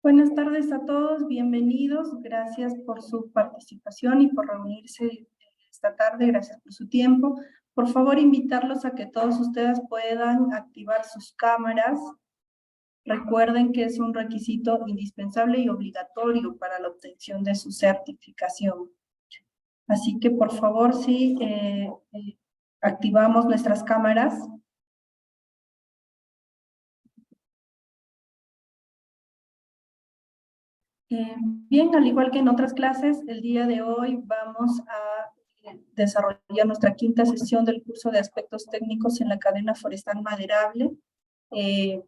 Buenas tardes a todos, bienvenidos. Gracias por su participación y por reunirse esta tarde. Gracias por su tiempo. Por favor, invitarlos a que todos ustedes puedan activar sus cámaras. Recuerden que es un requisito indispensable y obligatorio para la obtención de su certificación. Así que, por favor, sí, activamos nuestras cámaras. Bien, al igual que en otras clases, el día de hoy vamos a desarrollar nuestra quinta sesión del curso de aspectos técnicos en la cadena forestal maderable.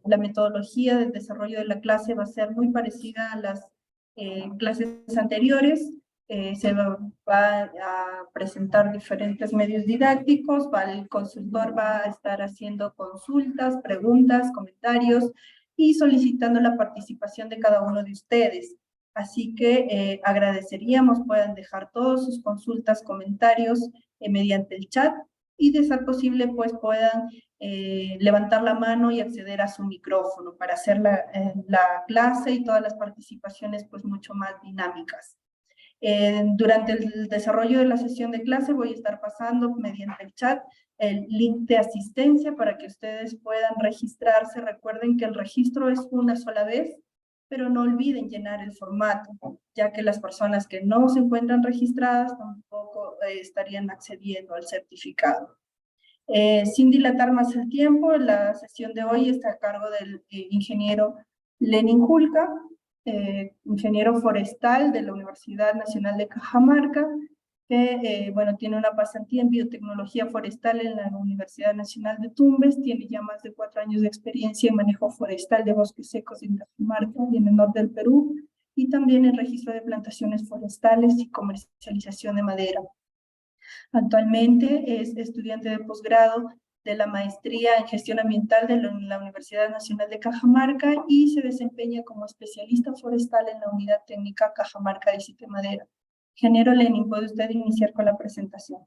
La metodología del desarrollo de la clase va a ser muy parecida a las clases anteriores. Se va a presentar diferentes medios didácticos, el consultor va a estar haciendo consultas, preguntas, comentarios y solicitando la participación de cada uno de ustedes. Así que agradeceríamos puedan dejar todas sus consultas, comentarios mediante el chat y de ser posible pues puedan levantar la mano y acceder a su micrófono para hacer la clase y todas las participaciones pues mucho más dinámicas. Durante el desarrollo de la sesión de clase voy a estar pasando mediante el chat el link de asistencia para que ustedes puedan registrarse. Recuerden que el registro es una sola vez, pero no olviden llenar el formato, ya que las personas que no se encuentran registradas tampoco estarían accediendo al certificado. Sin dilatar más el tiempo, la sesión de hoy está a cargo del ingeniero Lenin Julca, ingeniero forestal de la Universidad Nacional de Cajamarca, que bueno, tiene una pasantía en biotecnología forestal en la Universidad Nacional de Tumbes, tiene ya más de 4 años de experiencia en manejo forestal de bosques secos en Cajamarca y en el norte del Perú, y también en registro de plantaciones forestales y comercialización de madera. Actualmente es estudiante de posgrado de la maestría en gestión ambiental de la Universidad Nacional de Cajamarca y se desempeña como especialista forestal en la unidad técnica Cajamarca de Sitio Madera. Ingeniero Lenin, ¿puede usted iniciar con la presentación?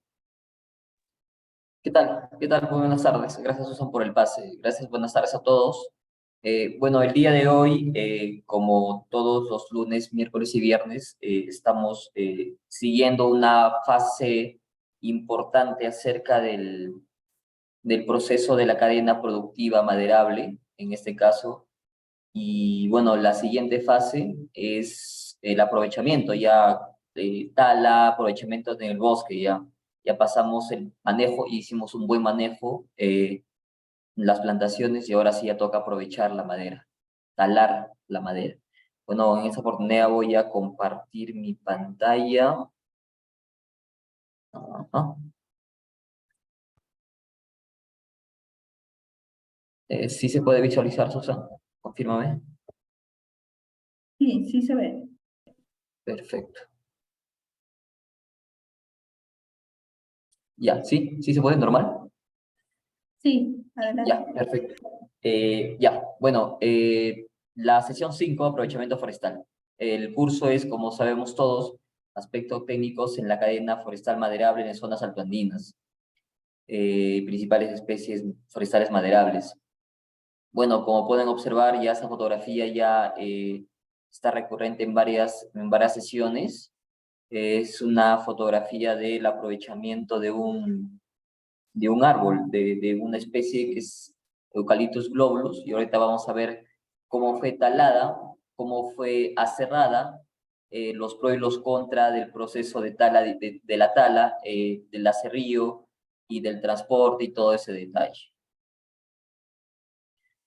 ¿Qué tal? ¿Qué tal? Muy buenas tardes. Gracias, Susan, por el pase. Gracias, buenas tardes a todos. Bueno, el día de hoy, como todos los lunes, miércoles y viernes, estamos siguiendo una fase importante acerca del proceso de la cadena productiva maderable, en este caso. Y bueno, la siguiente fase es el aprovechamiento, ya tala, aprovechamiento en el bosque, ya pasamos el manejo y hicimos un buen manejo en las plantaciones y ahora sí ya toca aprovechar la madera, talar la madera. Bueno, en esta oportunidad voy a compartir mi pantalla. Ajá. ¿Sí se puede visualizar, Susan? Confírmame. Sí, sí se ve. Perfecto. Ya, ¿sí? ¿Sí se puede? ¿Normal? Sí, adelante. Ya, perfecto. Ya, bueno, la sesión 5, aprovechamiento forestal. El curso es, como sabemos todos, aspectos técnicos en la cadena forestal maderable en zonas altoandinas, principales especies forestales maderables. Bueno, como pueden observar, ya esa fotografía ya está recurrente en varias sesiones. Es una fotografía del aprovechamiento de un árbol, de una especie que es Eucalyptus globulus, y ahorita vamos a ver cómo fue talada, cómo fue aserrada, los pros y los contras del proceso de tala, de la tala, del aserrío y del transporte y todo ese detalle.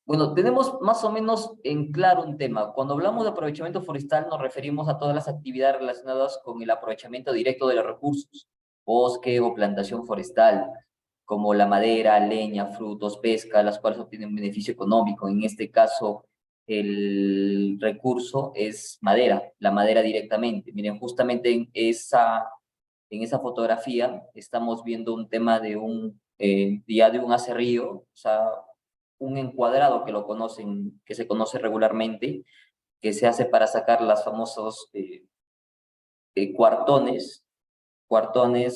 Bueno, tenemos más o menos en claro un tema. Cuando hablamos de aprovechamiento forestal nos referimos a todas las actividades relacionadas con el aprovechamiento directo de los recursos, bosque o plantación forestal, como la madera, leña, frutos, pesca, las cuales obtienen un beneficio económico. En este caso, el recurso es madera, la madera directamente. Miren, justamente en esa fotografía estamos viendo un tema ya de un aserrío, o sea, un encuadrado que se conoce regularmente, que se hace para sacar las famosos cuartones,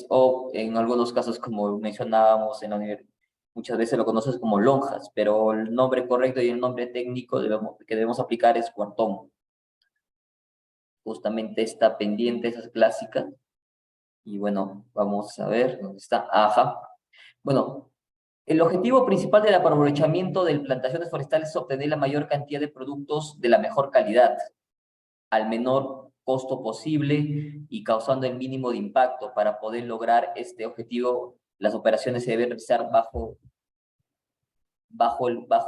o en algunos casos, como mencionábamos en la universidad, muchas veces lo conoces como lonjas, pero el nombre correcto y el nombre técnico que debemos aplicar es cuartón. justamente está pendiente esa clásica. Y bueno, vamos a ver dónde está. Ajá. Bueno, el objetivo principal del aprovechamiento de plantaciones forestales es obtener la mayor cantidad de productos de la mejor calidad, al menor costo posible y causando el mínimo de impacto. Para poder lograr este objetivo, las operaciones se deben realizar bajo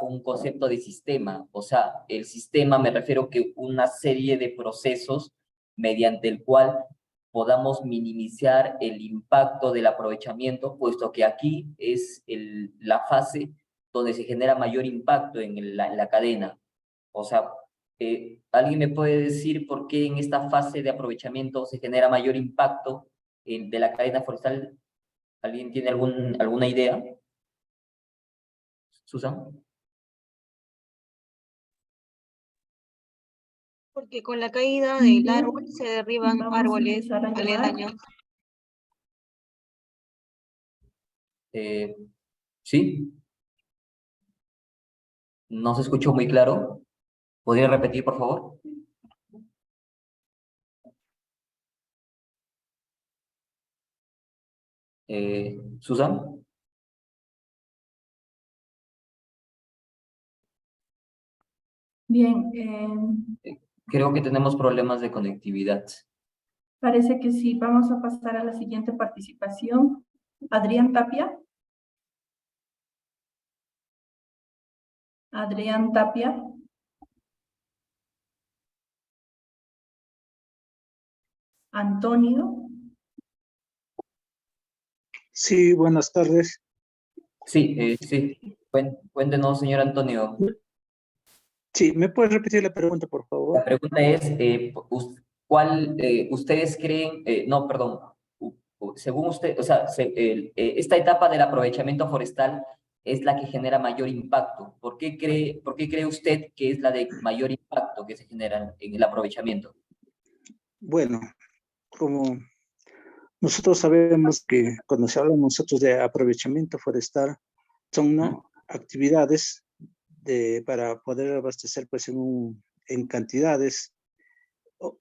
un concepto de sistema. O sea, el sistema me refiero que una serie de procesos mediante el cual podamos minimizar el impacto del aprovechamiento, puesto que aquí es la fase donde se genera mayor impacto en la cadena. O sea, ¿alguien me puede decir por qué en esta fase de aprovechamiento se genera mayor impacto de la cadena forestal? ¿Alguien tiene alguna idea? Susan. Porque con la caída del Bien, árbol se derriban vamos a árboles empezar a llamar. aledaños. ¿Sí? No se escuchó muy claro. ¿Podría repetir, por favor? Susan. Bien, Creo que tenemos problemas de conectividad. parece que sí. Vamos a pasar a la siguiente participación. Adrián Tapia. Adrián Tapia. Antonio. Sí, buenas tardes. Sí, sí. Cuéntenos, señor Antonio. Sí, ¿me puedes repetir la pregunta, por La favor? pregunta es, ¿cuál ustedes creen, no, perdón, según usted, o sea, esta etapa del aprovechamiento forestal es la que genera mayor impacto? ¿Por qué cree usted que es la de mayor impacto que se genera en el aprovechamiento? Bueno, como nosotros sabemos que cuando se habla nosotros de aprovechamiento forestal, son ¿no? actividades para poder abastecer pues en cantidades,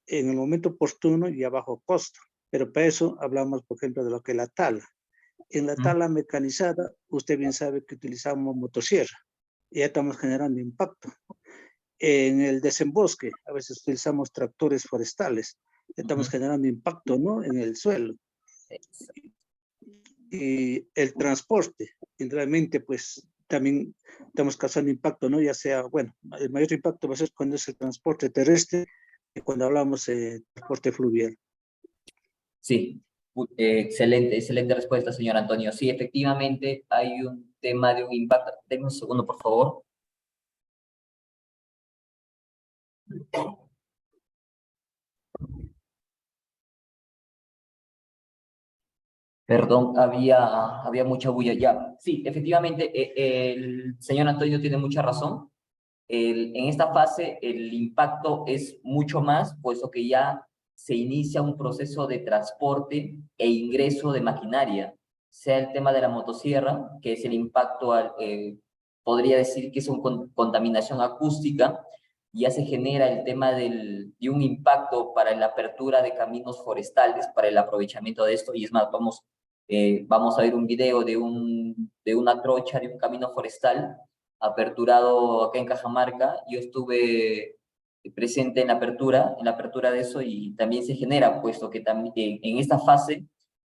en el momento oportuno y a bajo costo. Pero para eso hablamos, por ejemplo, de lo que es la tala. En la tala mecanizada, usted bien sabe que utilizamos motosierra y ya estamos generando impacto. En el desembosque, a veces utilizamos tractores forestales, estamos generando impacto, ¿no? En el suelo. Y el transporte, realmente, pues, también estamos causando impacto, ¿no? Ya sea, bueno, el mayor impacto va a ser cuando es el transporte terrestre y cuando hablamos de transporte fluvial. Sí, excelente respuesta, señor Antonio. Sí, efectivamente hay un tema de un impacto. Denme un segundo, por favor. Perdón, había mucha bulla ya. Sí, efectivamente, el señor Antonio tiene mucha razón. En esta fase el impacto es mucho más, puesto que ya se inicia un proceso de transporte e ingreso de maquinaria, sea el tema de la motosierra, que es el impacto, podría decir que es una contaminación acústica, ya se genera el tema de un impacto para la apertura de caminos forestales, para el aprovechamiento de esto, y es más, vamos a ver un video de una trocha de un camino forestal aperturado acá en Cajamarca. Yo estuve presente en la apertura de eso, y también se genera, puesto que también en esta fase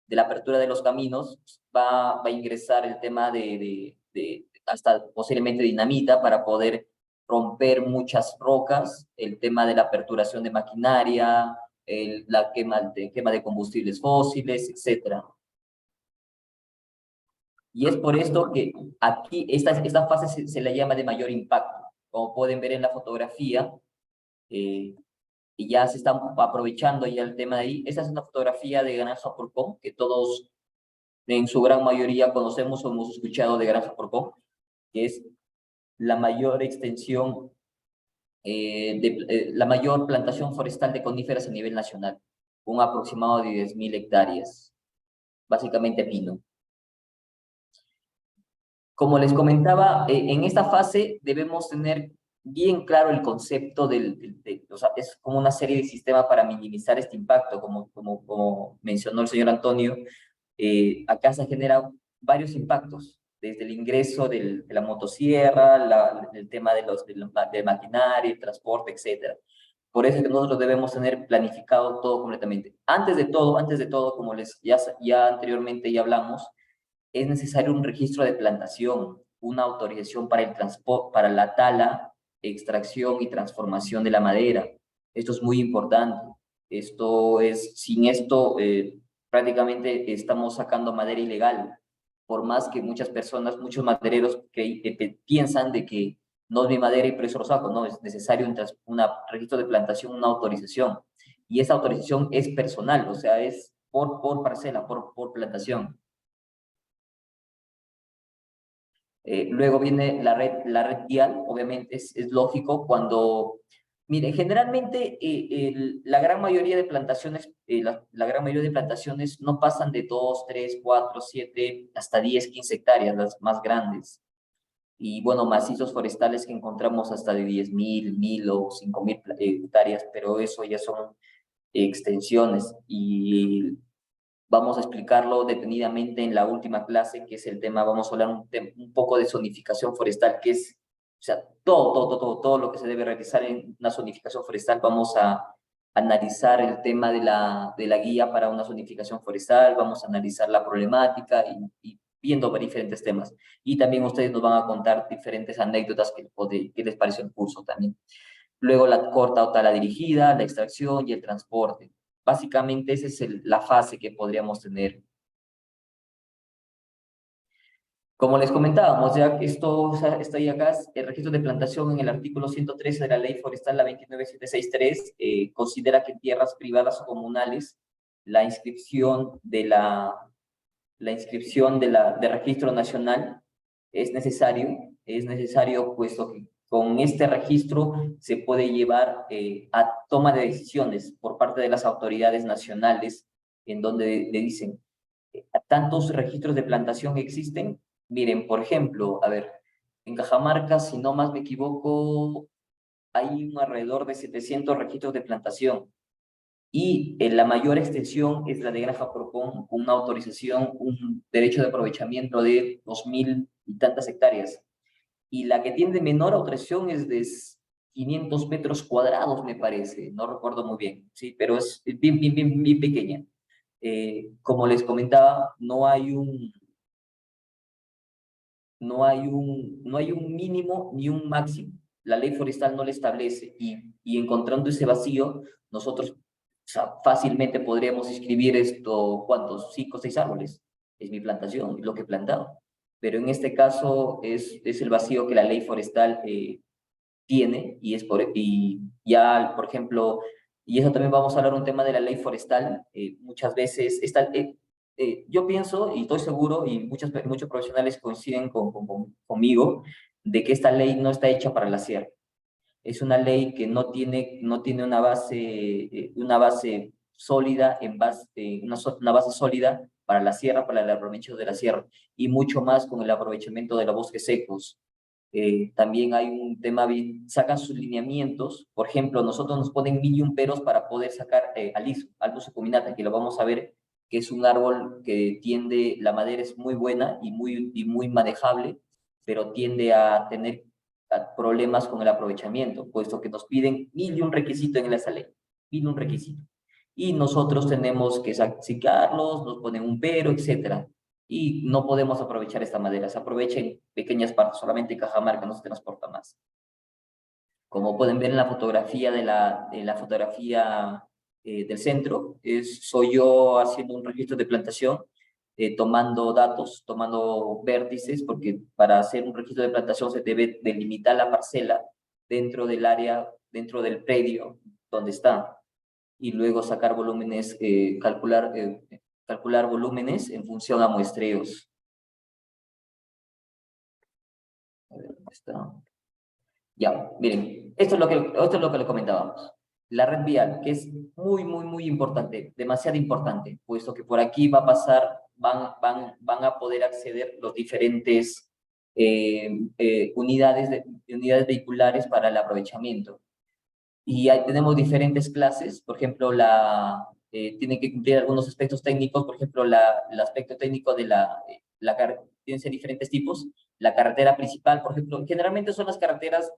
de la apertura de los caminos va a ingresar el tema de hasta posiblemente dinamita para poder romper muchas rocas, el tema de la aperturación de maquinaria, la quema de combustibles fósiles, etcétera. Y es por esto que aquí esta fase se la llama de mayor impacto. Como pueden ver en la fotografía, y ya se está aprovechando ya el tema de ahí. Esta es una fotografía de Granja Porcón, que todos en su gran mayoría conocemos o hemos escuchado de Granja Porcón, que es la mayor extensión, la mayor plantación forestal de coníferas a nivel nacional, un aproximado de 10.000 hectáreas, básicamente pino. Como les comentaba, en esta fase debemos tener bien claro el concepto o sea, es como una serie de sistemas para minimizar este impacto, como mencionó el señor Antonio. Acá se generan varios impactos, desde el ingreso de la motosierra, el tema de maquinaria, el transporte, etc. Por eso es que nosotros debemos tener planificado todo completamente. Antes de todo, como ya anteriormente ya hablamos, es necesario un registro de plantación, una autorización para el transporte, para la tala, extracción y transformación de la madera. Esto es muy importante. Sin esto, prácticamente estamos sacando madera ilegal. Por más que muchas personas, muchos madereros piensan de que no es mi madera y por eso lo saco, no, es necesario un registro de plantación, una autorización. Y esa autorización es personal, o sea, es por parcela, por plantación. Luego viene la red vial, obviamente es lógico cuando, mire, generalmente la gran mayoría de plantaciones, la gran mayoría de plantaciones no pasan de 2, 3, 4, 7, hasta 10, 15 hectáreas, las más grandes. Y bueno, macizos forestales que encontramos hasta de 10.000, 1.000 o 5.000 hectáreas, pero eso ya son extensiones y vamos a explicarlo detenidamente en la última clase, que es el tema, vamos a hablar un poco de zonificación forestal, que es, o sea, todo lo que se debe realizar en una zonificación forestal. Vamos a analizar el tema de la guía para una zonificación forestal, vamos a analizar la problemática y viendo diferentes temas. Y también ustedes nos van a contar diferentes anécdotas que les pareció el curso también. Luego la corta o tala dirigida, la extracción y el transporte. Básicamente esa es la fase que podríamos tener. Como les comentábamos, ya que esto está ahí acá, el registro de plantación en el artículo 113 de la Ley Forestal, la 29763, considera que en tierras privadas o comunales la inscripción de registro nacional es necesario puesto que con este registro se puede llevar a toma de decisiones por parte de las autoridades nacionales, en donde le dicen, ¿tantos registros de plantación existen? Miren, por ejemplo, a ver, en Cajamarca, si no más me equivoco, hay alrededor de 700 registros de plantación. Y la mayor extensión es la de Granja Propón, con una autorización, un derecho de aprovechamiento de 2.000 y tantas hectáreas. Y la que tiene menor autorización es de 500 metros cuadrados, me parece, no recuerdo muy bien, sí, pero es bien pequeña. Como les comentaba, no hay un mínimo ni un máximo. La ley forestal no lo establece y encontrando ese vacío, nosotros, o sea, fácilmente podríamos inscribir esto, ¿cuántos? 5 o 6 árboles. Es mi plantación, lo que he plantado. Pero en este caso es el vacío que la ley forestal tiene y ya, por ejemplo, y eso también vamos a hablar un tema de la ley forestal. Muchas veces yo pienso y estoy seguro, y muchos profesionales coinciden conmigo, de que esta ley no está hecha para la sierra. Es una ley que no tiene una base sólida, una base sólida para la sierra, para el aprovechamiento de la sierra, y mucho más con el aprovechamiento de los bosques secos. También hay un tema, sacan sus lineamientos. Por ejemplo, nosotros nos ponen 1.000 peros para poder sacar Albus acuminata, que lo vamos a ver, que es un árbol que la madera es muy buena y muy manejable, pero tiende a tener problemas con el aprovechamiento, puesto que nos piden 1.001 requisitos en esa ley, 1.001 requisitos. Y nosotros tenemos que sacarlos, nos ponen un pero, etcétera. Y no podemos aprovechar esta madera, se aprovecha en pequeñas partes, solamente en Cajamarca no se transporta más. Como pueden ver en la fotografía del centro, soy yo haciendo un registro de plantación, tomando datos, tomando vértices, porque para hacer un registro de plantación se debe delimitar la parcela dentro del área, dentro del predio donde está, y luego sacar volúmenes, calcular volúmenes en función a muestreos. A ver, ¿dónde está? Ya, miren, esto es lo que le comentábamos. La red vial, que es muy importante, demasiado importante, puesto que por aquí va a pasar, van a poder acceder los diferentes unidades vehiculares para el aprovechamiento. Y ahí tenemos diferentes clases, por ejemplo, tienen que cumplir algunos aspectos técnicos, por ejemplo, el aspecto técnico de tienen que ser diferentes tipos. La carretera principal, por ejemplo, generalmente son las carreteras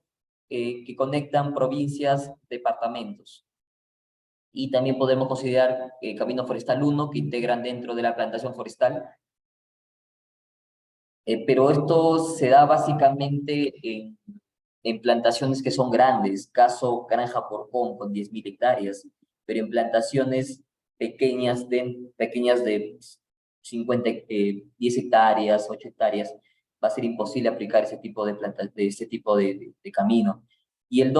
que conectan provincias, departamentos. Y también podemos considerar Camino Forestal 1, que integran dentro de la plantación forestal. Pero esto se da básicamente en plantaciones que son grandes, caso Granja Porcón con 10.000 hectáreas, pero en plantaciones pequeñas de 10 hectáreas, 8 hectáreas, va a ser imposible aplicar ese tipo de camino. Y el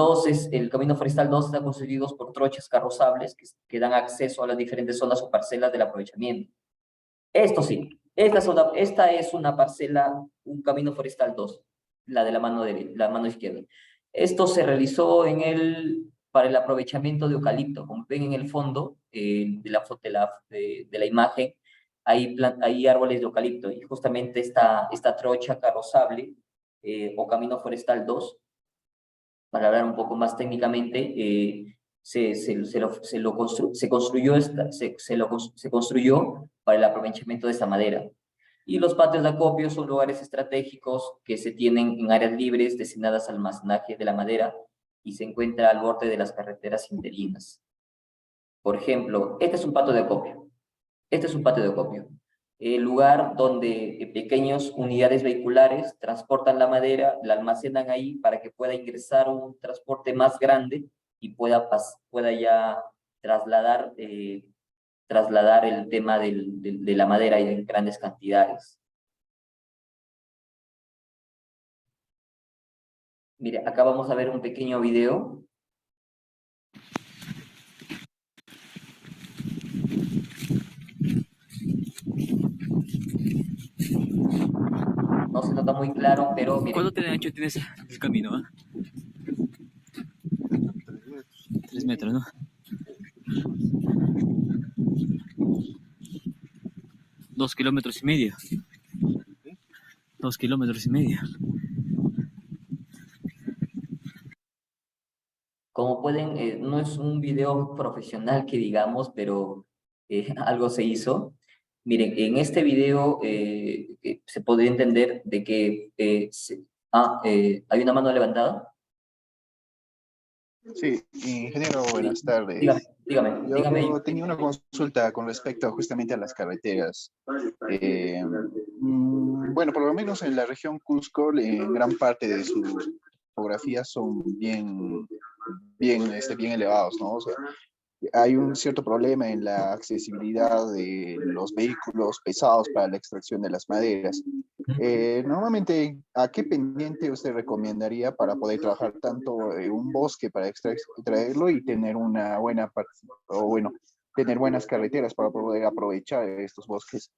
Camino Forestal 2 está constituido por trochas carrozables que dan acceso a las diferentes zonas o parcelas del aprovechamiento. Esto sí, esta es una parcela, un Camino Forestal 2, la de la mano izquierda. Esto se realizó para el aprovechamiento de eucalipto. Como ven en el fondo de la imagen, hay árboles de eucalipto y justamente esta trocha carrozable o Camino Forestal 2, para hablar un poco más técnicamente, se construyó para el aprovechamiento de esta madera. Y los patios de acopio son lugares estratégicos que se tienen en áreas libres destinadas al almacenaje de la madera y se encuentra al borde de las carreteras interinas. Por ejemplo, este es un patio de acopio. Este es un patio de acopio. El lugar donde pequeñas unidades vehiculares transportan la madera, la almacenan ahí para que pueda ingresar un transporte más grande y pueda ya trasladar el tema de la madera en grandes cantidades. Mire, acá vamos a ver un pequeño video. No se nota muy claro, pero mire. ¿Cuánto de ancho tienes el camino? 3 metros, ¿no? 2,5 kilómetros. 2,5 kilómetros. Como pueden, no es un video profesional que digamos, pero algo se hizo. Miren, en este video se podría entender de que hay una mano levantada. Sí, ingeniero, buenas tardes. Dígame. Yo tenía una consulta con respecto justamente a las carreteras. Bueno, por lo menos en la región Cusco, en gran parte de su topografía son bien elevados, ¿no? O sea, hay un cierto problema en la accesibilidad de los vehículos pesados para la extracción de las maderas. Normalmente, ¿a qué pendiente usted recomendaría para poder trabajar tanto en un bosque para extraerlo y tener una buena tener buenas carreteras para poder aprovechar estos bosques?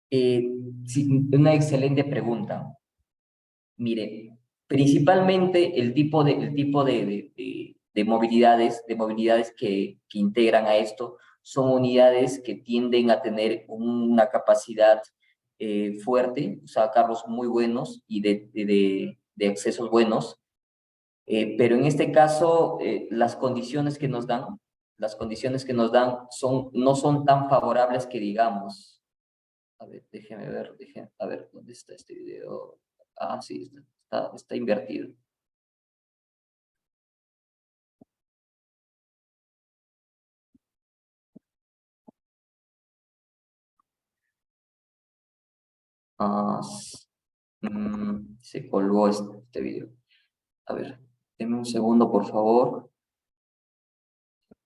Sí, una excelente pregunta. Mire, principalmente el tipo de movilidades que integran a esto son unidades que tienden a tener una capacidad fuerte, o sea, carros muy buenos y de accesos buenos, pero en este caso las condiciones que nos dan no son tan favorables que digamos. A ver, déjeme ver, a ver, ¿dónde está este video? Ah, sí, está invertido. Se colgó este video. A ver, denme un segundo, por favor.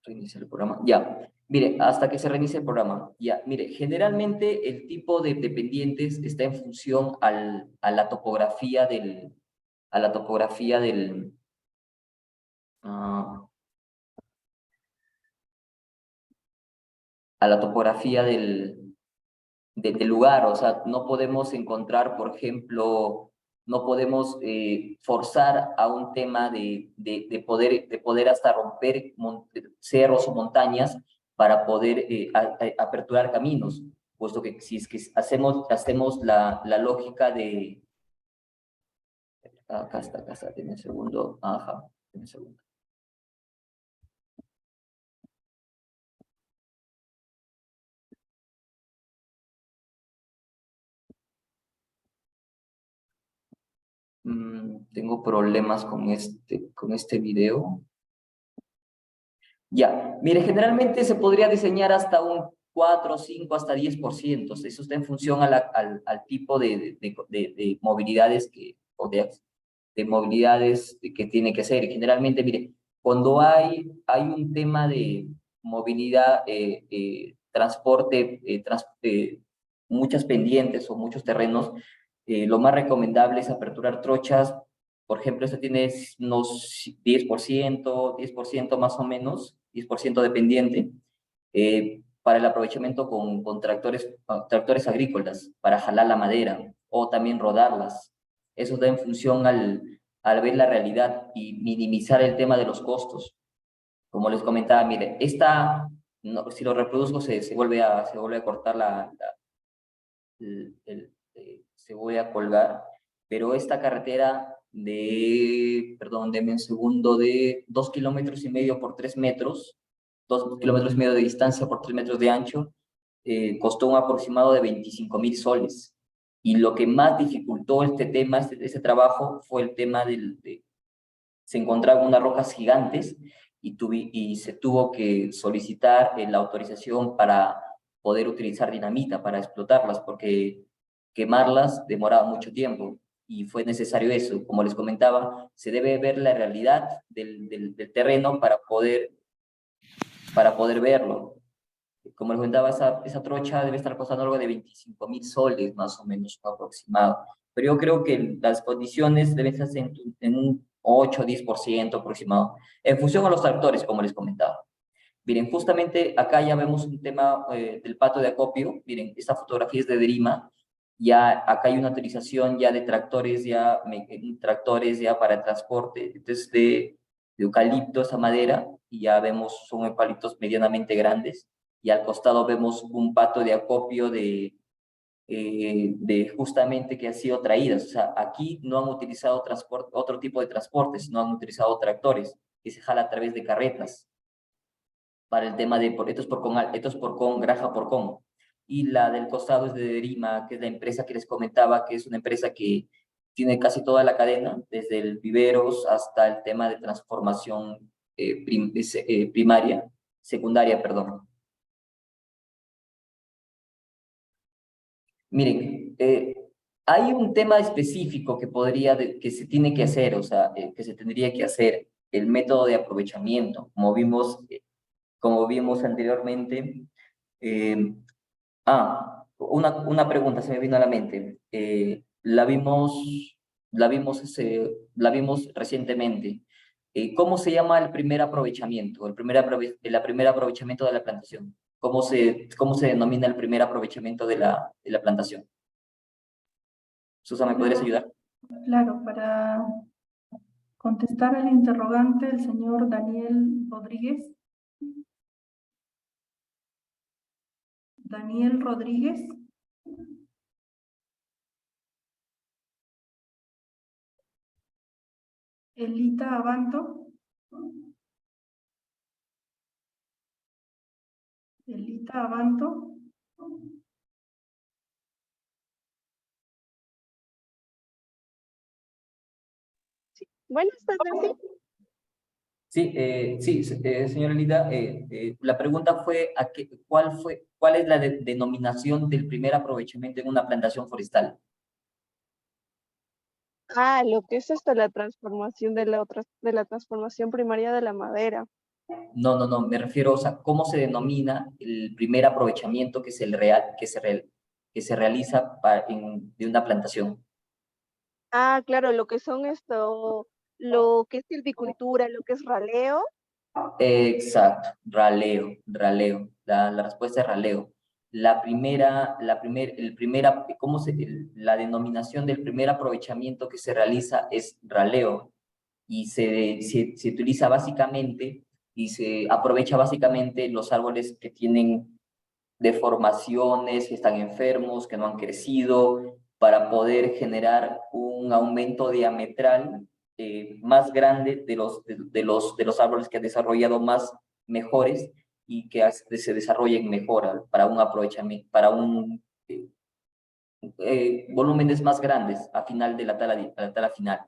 Reinicia el programa. Ya, mire, hasta que se reinicie el programa. Ya, mire, generalmente el tipo de pendientes está en función a la topografía del... A la topografía del... a la topografía del lugar, o sea, no podemos encontrar, por ejemplo, no podemos forzar a un tema de poder hasta romper cerros o montañas para poder aperturar caminos. puesto que si es que hacemos la lógica de... Acá está, denme un segundo. Ajá, denme un segundo. Tengo problemas con este video. Ya, mire, generalmente se podría diseñar hasta un 4, 5, hasta 10%. Eso está en función al tipo de movilidades de movilidades que tiene que ser. Generalmente, mire, cuando hay un tema de movilidad, transporte, muchas pendientes o muchos terrenos, lo más recomendable es aperturar trochas. Por ejemplo, esta tiene unos 10% más o menos, 10% de pendiente, para el aprovechamiento con tractores agrícolas, para jalar la madera o también rodarlas. Eso da en función al ver la realidad y minimizar el tema de los costos. Como les comentaba, mire, si lo reproduzco se vuelve a cortar se vuelve a colgar, pero esta carretera perdón, denme un segundo, de 2,5 kilómetros por 3 metros, 2,5 kilómetros de distancia por 3 metros de ancho, costó un aproximado de 25,000 soles. Y lo que más dificultó este tema, este trabajo, fue el tema se encontraban unas rocas gigantes y se tuvo que solicitar la autorización para poder utilizar dinamita para explotarlas, porque quemarlas demoraba mucho tiempo y fue necesario eso. Como les comentaba, se debe ver la realidad del terreno para poder verlo. Como les comentaba, esa trocha debe estar costando algo de 25,000 soles, más o menos, aproximado. Pero yo creo que las condiciones deben estar en un 8 o 10% aproximado, en función a los tractores, como les comentaba. Miren, justamente acá ya vemos un tema del pato de acopio. Miren, esta fotografía es de Derima. Ya acá hay una utilización ya de tractores ya para el transporte. Entonces, de eucalipto, esa madera, y ya vemos, son eucaliptos medianamente grandes. Y al costado vemos un pato de acopio de justamente que han sido traídas. O sea, aquí no han utilizado otro tipo de transportes, no han utilizado tractores, que se jala a través de carretas para el tema de, estos por con, granja por con. Y la del costado es de Derima, que es la empresa que les comentaba, que es una empresa que tiene casi toda la cadena, desde el viveros hasta el tema de transformación secundaria, perdón. Miren, hay un tema específico que se tiene que hacer, o sea, que se tendría que hacer, el método de aprovechamiento, como vimos anteriormente. Una pregunta se me vino a la mente. La vimos recientemente. ¿Cómo se llama el primer aprovechamiento, el primer aprovechamiento de la plantación? ¿Cómo se denomina el primer aprovechamiento de la plantación? Susa, ¿me podrías ayudar? Claro, para contestar al interrogante, el señor Daniel Rodríguez. Daniel Rodríguez. Elita Abanto. Elita Abanto. Buenas tardes. Sí, señora Elida, la pregunta fue, ¿cuál es la denominación del primer aprovechamiento en una plantación forestal? Lo que es la transformación de la transformación primaria de la madera. No, me refiero, o sea, ¿cómo se denomina el primer aprovechamiento que se realiza de una plantación? Claro, lo que son lo que es silvicultura, lo que es raleo. Exacto, raleo. La respuesta es raleo. La denominación del primer aprovechamiento que se realiza es raleo y se utiliza básicamente y se aprovecha básicamente los árboles que tienen deformaciones, que están enfermos, que no han crecido, para poder generar un aumento diametral más grande de los árboles que han desarrollado más mejores y que se desarrollen mejor para un aprovechamiento, para un volúmenes más grandes a final de la tala final.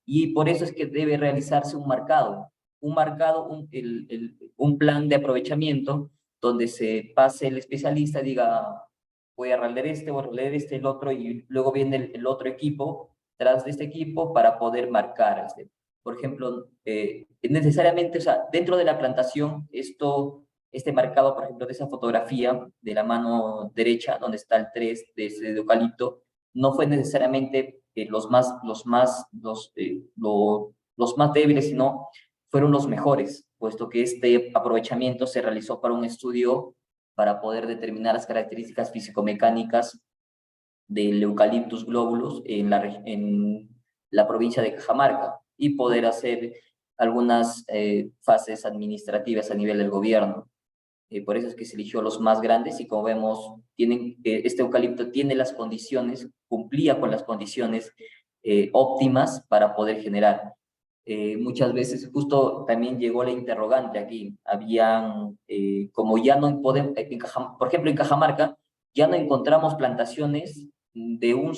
Y por eso es que debe realizarse un marcado, un plan de aprovechamiento donde se pase el especialista, diga, voy a ralear voy a ralear el otro, y luego viene el otro equipo tras de este equipo para poder marcar. Por ejemplo, necesariamente, o sea, dentro de la plantación, este marcado, por ejemplo, de esa fotografía de la mano derecha, donde está el 3 de ese eucalipto, no fue necesariamente los más débiles, sino fueron los mejores, puesto que este aprovechamiento se realizó para un estudio para poder determinar las características físico-mecánicas del Eucalyptus globulus en la provincia de Cajamarca y poder hacer algunas fases administrativas a nivel del gobierno. Por eso es que se eligió los más grandes y como vemos, este eucalipto tiene las condiciones, cumplía con las condiciones óptimas para poder generar. Muchas veces justo también llegó la interrogante aquí. Como ya no podemos, por ejemplo en Cajamarca, ya no encontramos plantaciones de un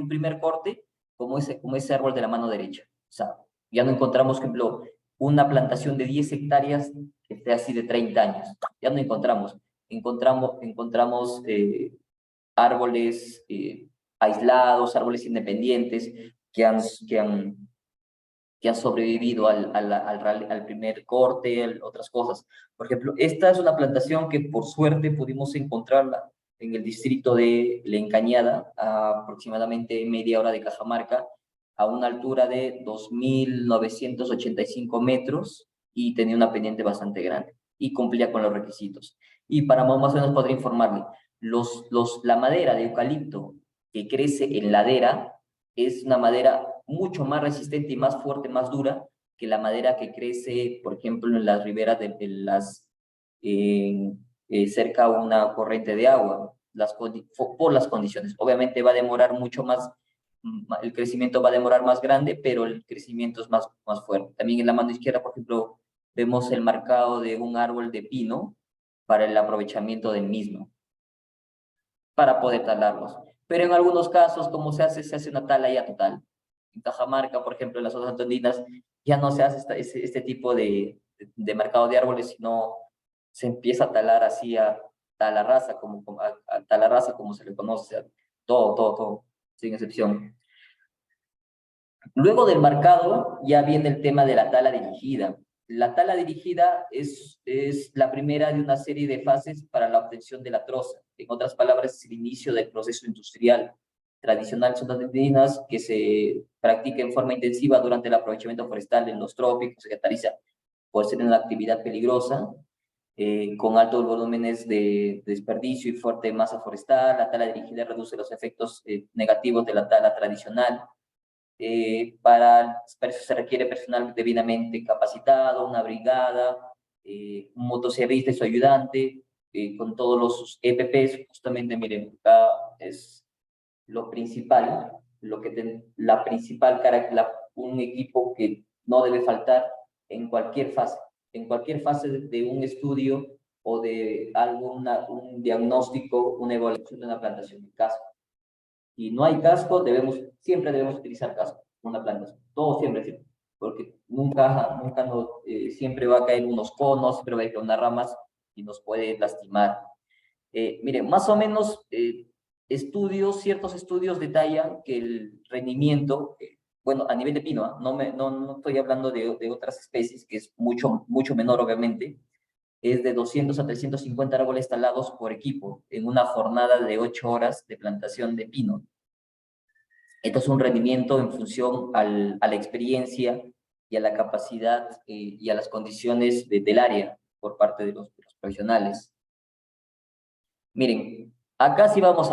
primer corte como ese árbol de la mano derecha. O sea, ya no encontramos, por ejemplo, una plantación de 10 hectáreas que esté así de 30 años. Ya no encontramos. Encontramos árboles aislados, árboles independientes que han sobrevivido al primer corte, otras cosas. Por ejemplo, esta es una plantación que por suerte pudimos encontrarla en el distrito de La Encañada, a aproximadamente media hora de Cajamarca, a una altura de 2.985 metros y tenía una pendiente bastante grande y cumplía con los requisitos. Y para más o menos poder informarle, la madera de eucalipto que crece en ladera es una madera mucho más resistente y más fuerte, más dura que la madera que crece, por ejemplo, en las riberas cerca a una corriente de agua, por las condiciones. Obviamente va a demorar mucho más, el crecimiento va a demorar más grande, pero el crecimiento es más fuerte. También en la mano izquierda, por ejemplo, vemos el marcado de un árbol de pino para el aprovechamiento del mismo, para poder talarlos. Pero en algunos casos, como se hace una tala ya total. En Cajamarca, por ejemplo, en las zonas andinas, ya no se hace este tipo de marcado de árboles, sino se empieza a talar así a talarraza, a talarraza como se le conoce, o sea, todo, sin excepción. Luego del marcado ya viene el tema de la tala dirigida. La tala dirigida es la primera de una serie de fases para la obtención de la troza. En otras palabras, es el inicio del proceso industrial tradicional zonas andinas que se practica en forma intensiva durante el aprovechamiento forestal en los trópicos, se caracteriza por ser una actividad peligrosa, con altos volúmenes de desperdicio y fuerte masa forestal. La tala dirigida reduce los efectos negativos de la tala tradicional. Para eso se requiere personal debidamente capacitado, una brigada, un motosierrista y su ayudante, con todos los EPPs. Justamente, miren, acá es lo principal, un equipo que no debe faltar en cualquier fase de un estudio o de un diagnóstico, una evaluación de una plantación de casco. Y no hay casco, siempre debemos utilizar casco, una plantación, todo siempre, porque siempre va a caer unos conos, siempre va a caer unas ramas y nos puede lastimar. Miren, más o menos ciertos estudios detallan que el rendimiento, bueno, a nivel de pino, no estoy hablando de otras especies, que es mucho menor obviamente, es de 200 a 350 árboles talados por equipo en una jornada de 8 horas de plantación de pino. Esto es un rendimiento en función a la experiencia y a la capacidad y a las condiciones del área por parte de los profesionales. Miren, acá vamos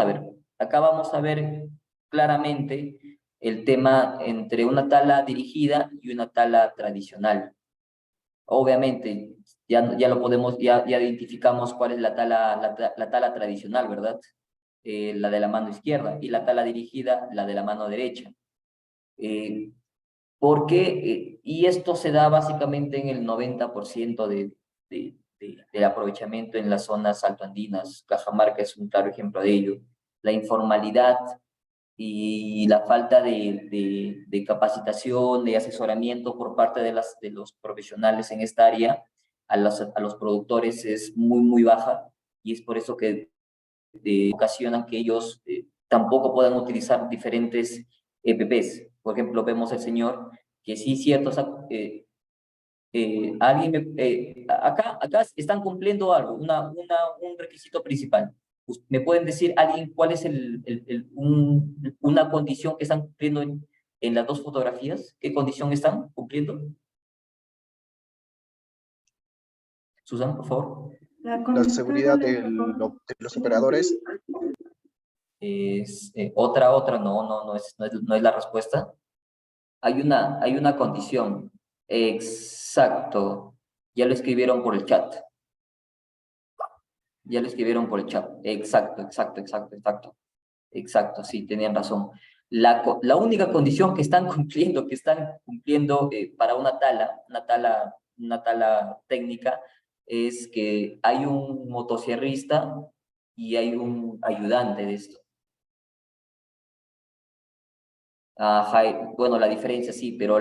a ver claramente el tema entre una tala dirigida y una tala tradicional. Obviamente, ya lo podemos, ya identificamos cuál es la tala tradicional, ¿verdad? La de la mano izquierda, y la tala dirigida, la de la mano derecha. Y esto se da básicamente en el 90% del aprovechamiento en las zonas altoandinas. Cajamarca es un claro ejemplo de ello. La informalidad y la falta de capacitación, de asesoramiento por parte de los profesionales en esta área a los productores es muy, muy baja, y es por eso que ocasionan que ellos tampoco puedan utilizar diferentes EPPs. Por ejemplo, vemos al señor que sí, cierto, o sea, acá están cumpliendo algo, un requisito principal. ¿Me pueden decir alguien cuál es una condición que están cumpliendo en las dos fotografías? ¿Qué condición están cumpliendo? Susan, por favor. La seguridad de los operadores. No es la respuesta. Hay una condición. Exacto. Ya lo escribieron por el chat. Ya lo escribieron por el chat. Exacto, sí, tenían razón. La única condición que están cumpliendo para una tala técnica, es que hay un motosierrista y hay un ayudante de esto. Ajá, bueno, la diferencia sí, pero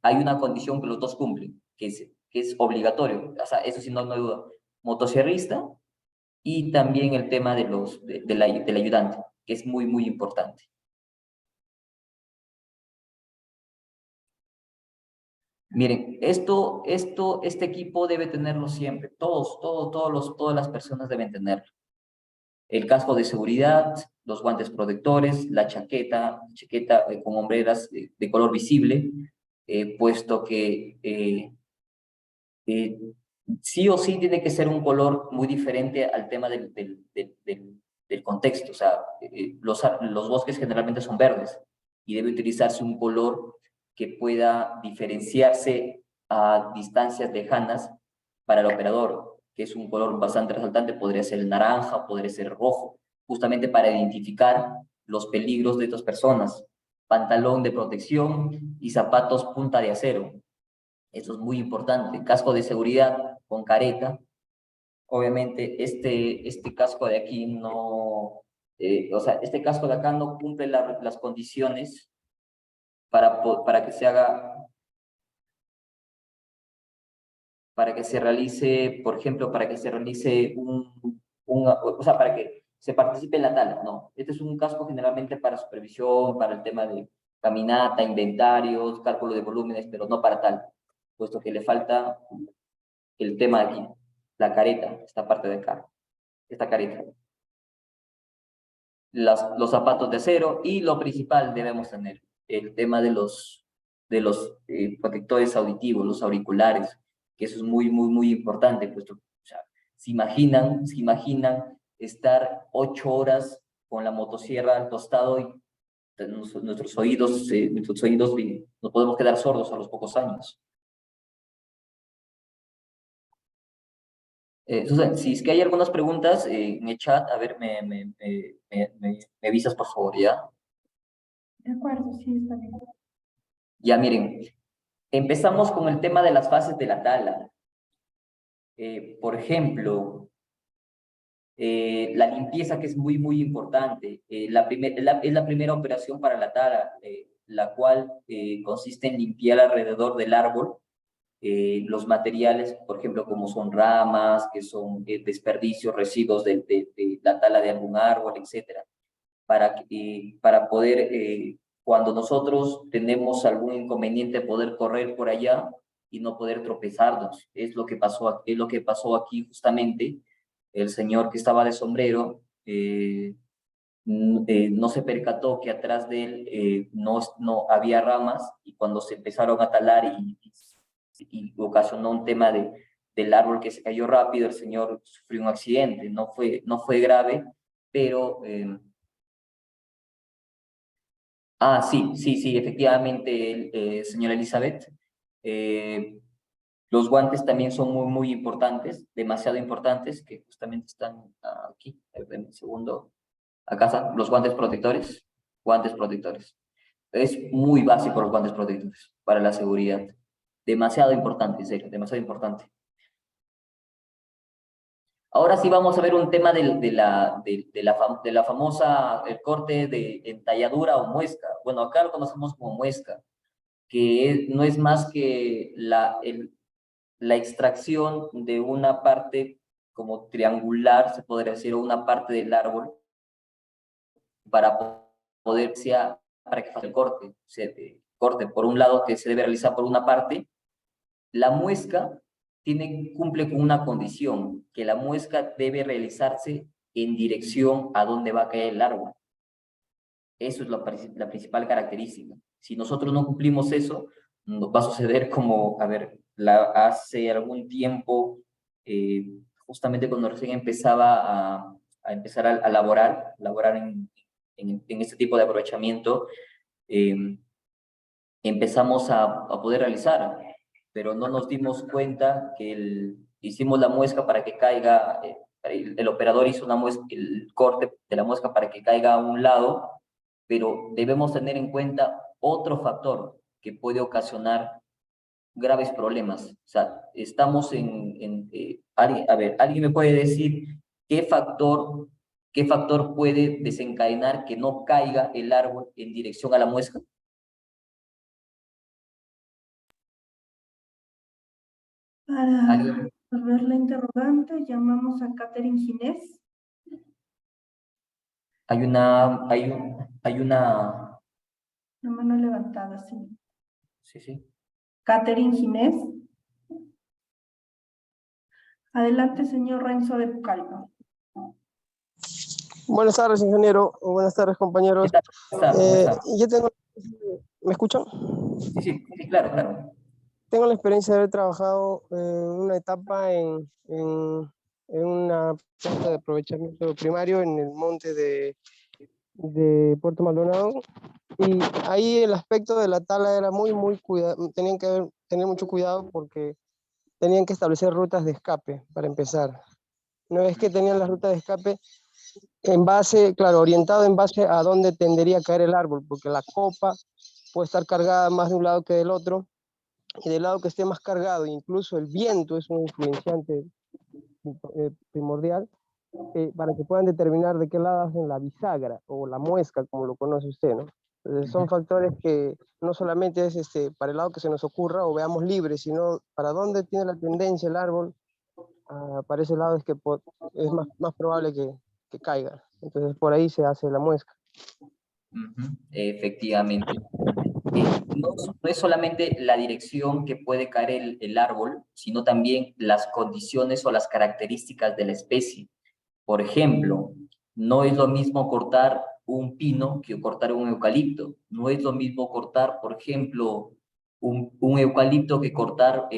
hay una condición que los dos cumplen, que es obligatorio. O sea, eso sí, no hay duda. Motosierrista, y también el tema del ayudante, que es muy, muy importante. Miren, este equipo debe tenerlo siempre. Todas las personas deben tenerlo. El casco de seguridad, los guantes protectores, la chaqueta con hombreras de color visible, puesto que sí o sí tiene que ser un color muy diferente al tema del contexto. O sea, los bosques generalmente son verdes, y debe utilizarse un color que pueda diferenciarse a distancias lejanas para el operador, que es un color bastante resaltante. Podría ser el naranja, podría ser el rojo, justamente para identificar los peligros de estas personas. Pantalón de protección y zapatos punta de acero. Eso es muy importante. Casco de seguridad con careta. Obviamente este casco de aquí no, o sea, este casco de acá no cumple las condiciones para que se haga, para que se realice, por ejemplo, para que se realice o sea, para que se participe en la tala. No, este es un casco generalmente para supervisión, para el tema de caminata, inventarios, cálculo de volúmenes, pero no para tal, puesto que le falta el tema de aquí, la careta, esta parte de acá, esta careta. Los zapatos de acero, y lo principal debemos tener, el tema de los protectores auditivos, los auriculares, que eso es muy, muy, muy importante, puesto, o sea, se imaginan estar 8 horas con la motosierra al costado, y nuestros oídos nos podemos quedar sordos a los pocos años. Susan, si es que hay algunas preguntas en el chat, a ver, me avisas, por favor, ¿ya? De acuerdo, sí, está bien. Ya, miren, empezamos con el tema de las fases de la tala. Por ejemplo, la limpieza, que es muy, muy importante. Es la primera operación para la tala, la cual consiste en limpiar alrededor del árbol los materiales, por ejemplo, como son ramas, que son desperdicios, residuos de la tala de algún árbol, etcétera, para poder, cuando nosotros tenemos algún inconveniente, poder correr por allá y no poder tropezarnos. Es lo que pasó aquí justamente. El señor que estaba de sombrero no se percató que atrás de él no había ramas, y cuando se empezaron a talar y ocasionó un tema del árbol que se cayó rápido, el señor sufrió un accidente. No fue grave, pero... sí, efectivamente, señora Elizabeth. Los guantes también son muy importantes, demasiado importantes, que justamente están aquí, en el segundo, acá están los guantes protectores, guantes protectores. Es muy básico los guantes protectores para la seguridad. Demasiado importante, en serio, demasiado importante. Ahora sí vamos a ver un tema de la famosa, el corte de entalladura o muesca. Bueno, acá lo conocemos como muesca, que no es más que la extracción de una parte como triangular, se podría decir, o una parte del árbol, para para que el corte, corte por un lado que se debe realizar por una parte. La muesca cumple con una condición, que la muesca debe realizarse en dirección a donde va a caer el árbol. Eso es la principal característica. Si nosotros no cumplimos eso, nos va a suceder como, a ver, hace algún tiempo, justamente cuando recién empezaba a empezar a laborar en este tipo de aprovechamiento, empezamos a poder realizar, pero no nos dimos cuenta que hicimos la muesca para que caiga, el operador hizo el corte de la muesca para que caiga a un lado, pero debemos tener en cuenta otro factor que puede ocasionar graves problemas. O sea, estamos a ver, ¿alguien me puede decir qué factor puede desencadenar que no caiga el árbol en dirección a la muesca? Para ¿Alguien? resolver la interrogante, llamamos a Catherine Ginés. Hay una, La mano levantada, sí. sí. Catherine Ginés. Adelante, señor Renzo de Pucallpa. Buenas tardes, ingeniero. O buenas tardes, compañeros. ¿Cómo está? Yo tengo... ¿Me escuchan? Sí, claro. Tengo la experiencia de haber trabajado en una etapa en una planta de aprovechamiento primario en el monte de Puerto Maldonado. Y ahí el aspecto de la tala era muy cuidado. Tenían que tener mucho cuidado porque tenían que establecer rutas de escape para empezar. Una vez que tenían las rutas de escape, orientado en base a dónde tendería a caer el árbol, porque la copa puede estar cargada más de un lado que del otro, y del lado que esté más cargado, incluso el viento es un influenciante primordial, para que puedan determinar de qué lado hacen la bisagra o la muesca, como lo conoce usted, ¿no? Entonces son factores que no solamente es para el lado que se nos ocurra o veamos libre, sino para dónde tiene la tendencia el árbol, para ese lado es que es más probable que caiga. Entonces por ahí se hace la muesca. Efectivamente. No es solamente la dirección que puede caer el árbol, sino también las condiciones o las características de la especie. Por ejemplo, no es lo mismo cortar un pino que cortar un eucalipto. No es lo mismo cortar, por ejemplo, un eucalipto que cortar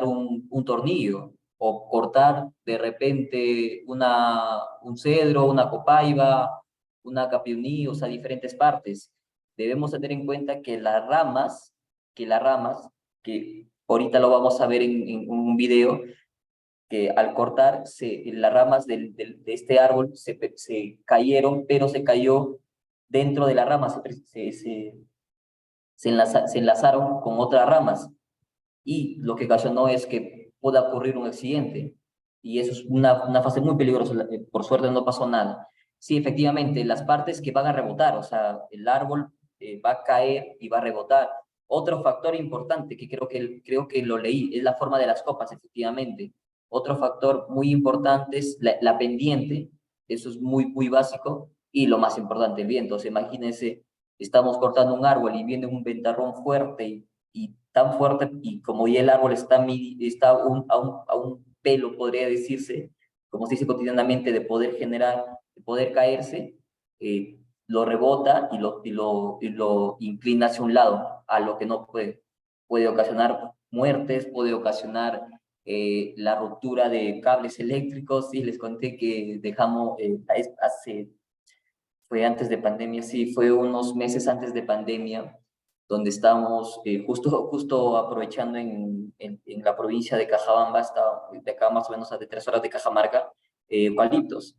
un tornillo, o cortar de repente un cedro, una copaiba, una capiuní, o sea, diferentes partes. Debemos tener en cuenta que las ramas, que ahorita lo vamos a ver en un video, que al cortar las ramas de este árbol se cayeron, pero se cayó dentro de la rama, se enlazaron con otras ramas, y lo que ocasionó es que pueda ocurrir un accidente, y eso es una fase muy peligrosa. Por suerte no pasó nada. Sí, efectivamente, las partes que van a rebotar, o sea, el árbol va a caer y va a rebotar. Otro factor importante que creo que lo leí es la forma de las copas, efectivamente. Otro factor muy importante es la pendiente, eso es muy básico, y lo más importante, el viento. O sea, imagínense, estamos cortando un árbol y viene un ventarrón fuerte y tan fuerte, y como ya el árbol está a un pelo, podría decirse, como se dice cotidianamente, de poder caerse, lo rebota y lo inclina hacia un lado, a lo que no puede ocasionar muertes, puede ocasionar la ruptura de cables eléctricos. Sí, les conté que dejamos, fue antes de pandemia, sí, fue unos meses antes de pandemia, donde estamos justo aprovechando en la provincia de Cajabamba, de acá más o menos a de 3 horas de Cajamarca, eucaliptos.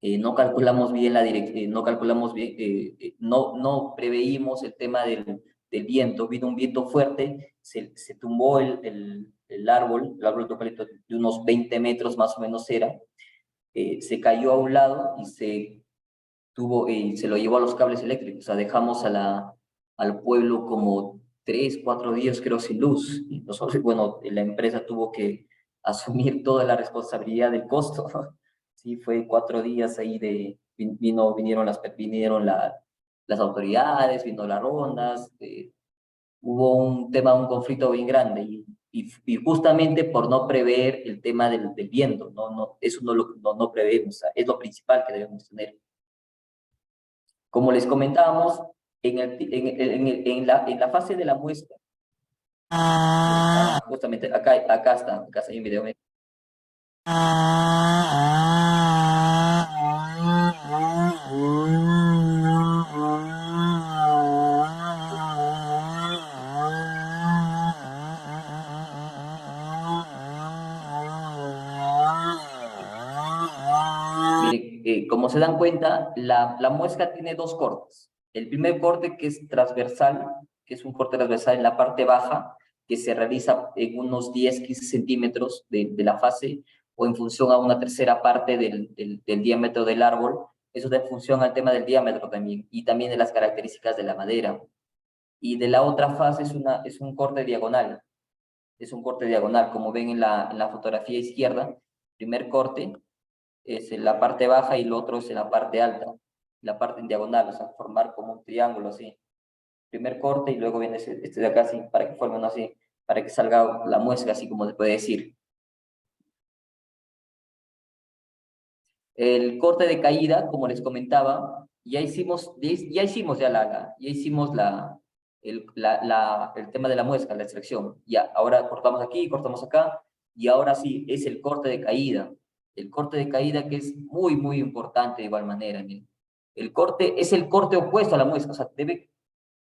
No calculamos bien no calculamos bien, no preveímos el tema del viento. Vino un viento fuerte, se tumbó el árbol de eucalipto de unos 20 metros más o menos era, se cayó a un lado y se lo llevó a los cables eléctricos. O sea, dejamos al pueblo como 3, 4 días creo sin luz. Y nosotros, bueno, la empresa tuvo que asumir toda la responsabilidad del costo. Sí, fue 4 días ahí vinieron las autoridades, vino las rondas, hubo un conflicto bien grande y justamente por no prever el tema del viento, eso no prevemos, o sea, es lo principal que debemos tener. Como les comentábamos, en la fase de la muestra, justamente acá está hay un video. Miren, como se dan cuenta, la muesca tiene 2 cortes. El primer corte, que es transversal, que es un corte transversal en la parte baja, que se realiza en unos 10-15 centímetros de la fase, o en función a una tercera parte del diámetro del árbol. Eso da en función al tema del diámetro también, y también de las características de la madera. Y de la otra fase es un corte diagonal. Es un corte diagonal, como ven en la fotografía izquierda. Primer corte es en la parte baja y el otro es en la parte alta, la parte en diagonal, o sea, formar como un triángulo así. Primer corte y luego viene este de acá así, para que forme uno así, para que salga la muesca así como se puede decir. El corte de caída, como les comentaba, ya hicimos el tema de la muesca, la extracción. Ya, ahora cortamos aquí, cortamos acá, y ahora sí, es el corte de caída. El corte de caída que es muy, muy importante de igual manera. Miren. El corte es el corte opuesto a la muesca, o sea, debe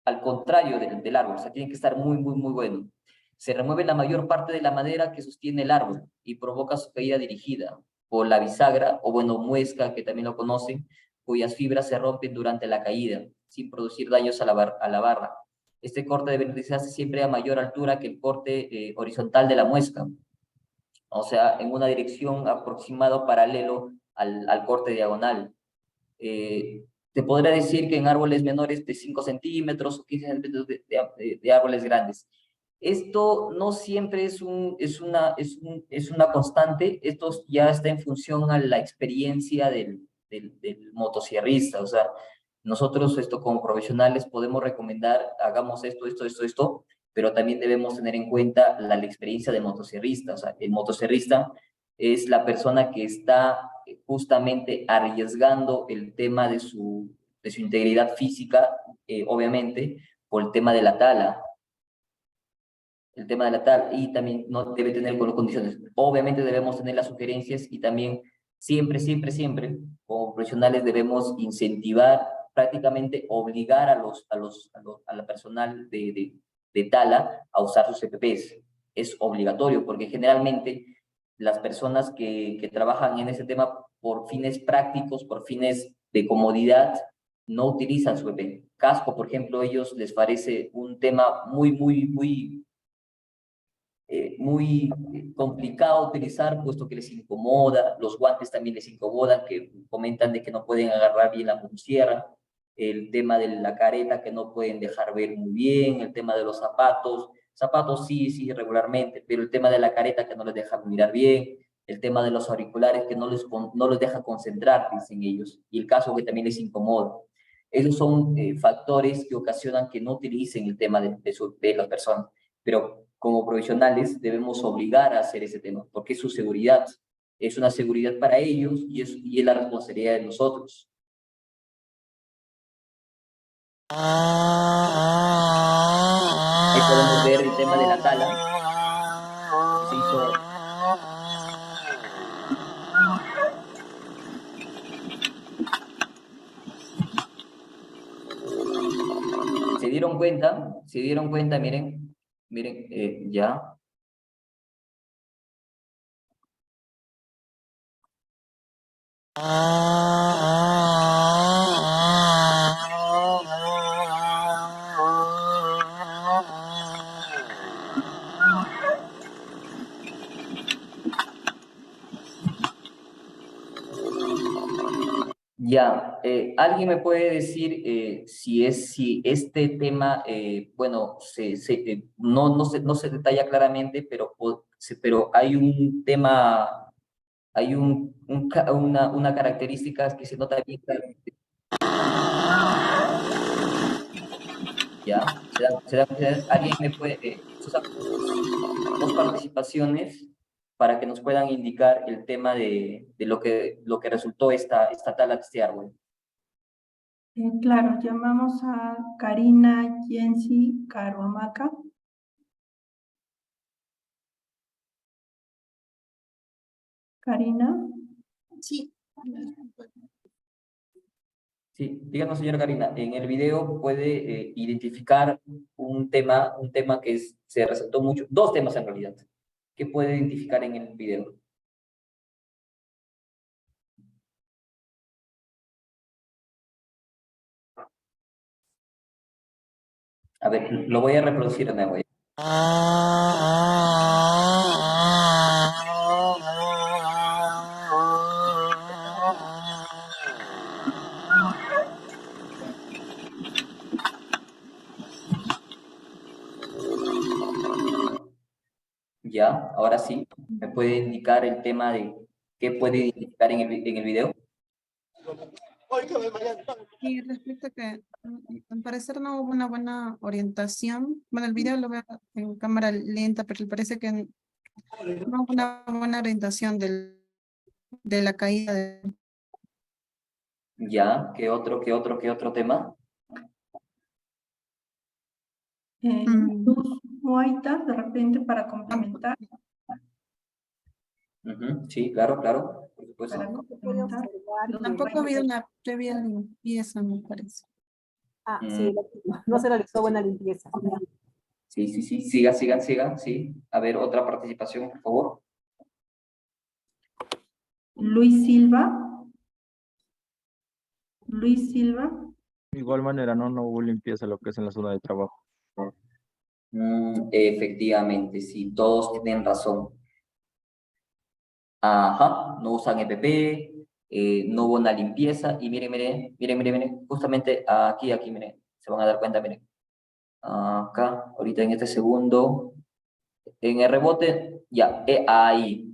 al contrario del árbol, o sea, tiene que estar muy, muy, muy bueno. Se remueve la mayor parte de la madera que sostiene el árbol y provoca su caída dirigida por la bisagra, o bueno, muesca, que también lo conocen, cuyas fibras se rompen durante la caída, sin producir daños a la barra. Este corte debe realizarse siempre a mayor altura que el corte horizontal de la muesca, o sea, en una dirección aproximada paralelo al corte diagonal. Te podría decir que en árboles menores de 5 centímetros o 15 centímetros de árboles grandes. Esto no siempre es una constante, esto ya está en función a la experiencia del motosierrista. O sea, nosotros como profesionales podemos recomendar, hagamos esto, pero también debemos tener en cuenta la experiencia del motosierrista. O sea, el motosierrista es la persona que está justamente arriesgando el tema de su integridad física, obviamente, por el tema de la tala. El tema de la tala, y también no debe tener condiciones. Obviamente debemos tener las sugerencias y también siempre, como profesionales debemos incentivar, prácticamente obligar a la personal de tala a usar sus EPPs. Es obligatorio porque generalmente las personas que trabajan en ese tema por fines prácticos, por fines de comodidad, no utilizan su EPP. Casco, por ejemplo, ellos les parece un tema muy complicado utilizar, puesto que les incomoda. Los guantes también les incomodan, que comentan de que no pueden agarrar bien la motosierra. El tema de la careta, que no pueden dejar ver muy bien. El tema de los zapatos sí, regularmente, pero el tema de la careta, que no les deja mirar bien. El tema de los auriculares, que no les deja concentrar, dicen ellos, y el caso que también les incomoda. Esos son factores que ocasionan que no utilicen el tema de las personas, pero como profesionales debemos obligar a hacer ese tema, porque es su seguridad, es una seguridad para ellos y es la responsabilidad de nosotros. Ahí podemos ver el tema de la tala. Se hizo... ¿Se dieron cuenta? ¿Se dieron cuenta? Miren, miren, ya. Ya, ¿alguien me puede decir si este tema, bueno, no se detalla claramente, pero, pero hay un tema, hay una característica que se nota bien claramente? ¿Ya? ¿Alguien me puede, dos participaciones para que nos puedan indicar el tema de lo que resultó esta tala de este árbol? Claro, llamamos a Karina Yensi Caruamaca. Karina. Sí. Sí, díganos, señora Karina, en el video puede identificar un tema que se resaltó mucho, dos temas en realidad, que puede identificar en el video. A ver, lo voy a reproducir de nuevo. Ya, ahora sí, ¿me puede indicar el tema de qué puede identificar en el video? Y respecto a que al parecer no hubo una buena orientación. Bueno, el video lo veo en cámara lenta, pero parece que no hubo una buena orientación de la caída de... Ya, ¿qué otro tema? Luz Moaita, de repente, para complementar. Sí, claro, por supuesto. Para complementar. Tampoco ha habido una previa limpieza, me parece. Sí, no se realizó buena limpieza. Sí, sigan, sí. A ver, otra participación, por favor. Luis Silva. Luis Silva. De igual manera, no hubo limpieza lo que es en la zona de trabajo. Efectivamente, sí, todos tienen razón. Ajá, no usan EPP, no hubo una limpieza, y miren, justamente aquí, miren, se van a dar cuenta, miren. Acá, ahorita en este segundo, en el rebote, ya, ahí.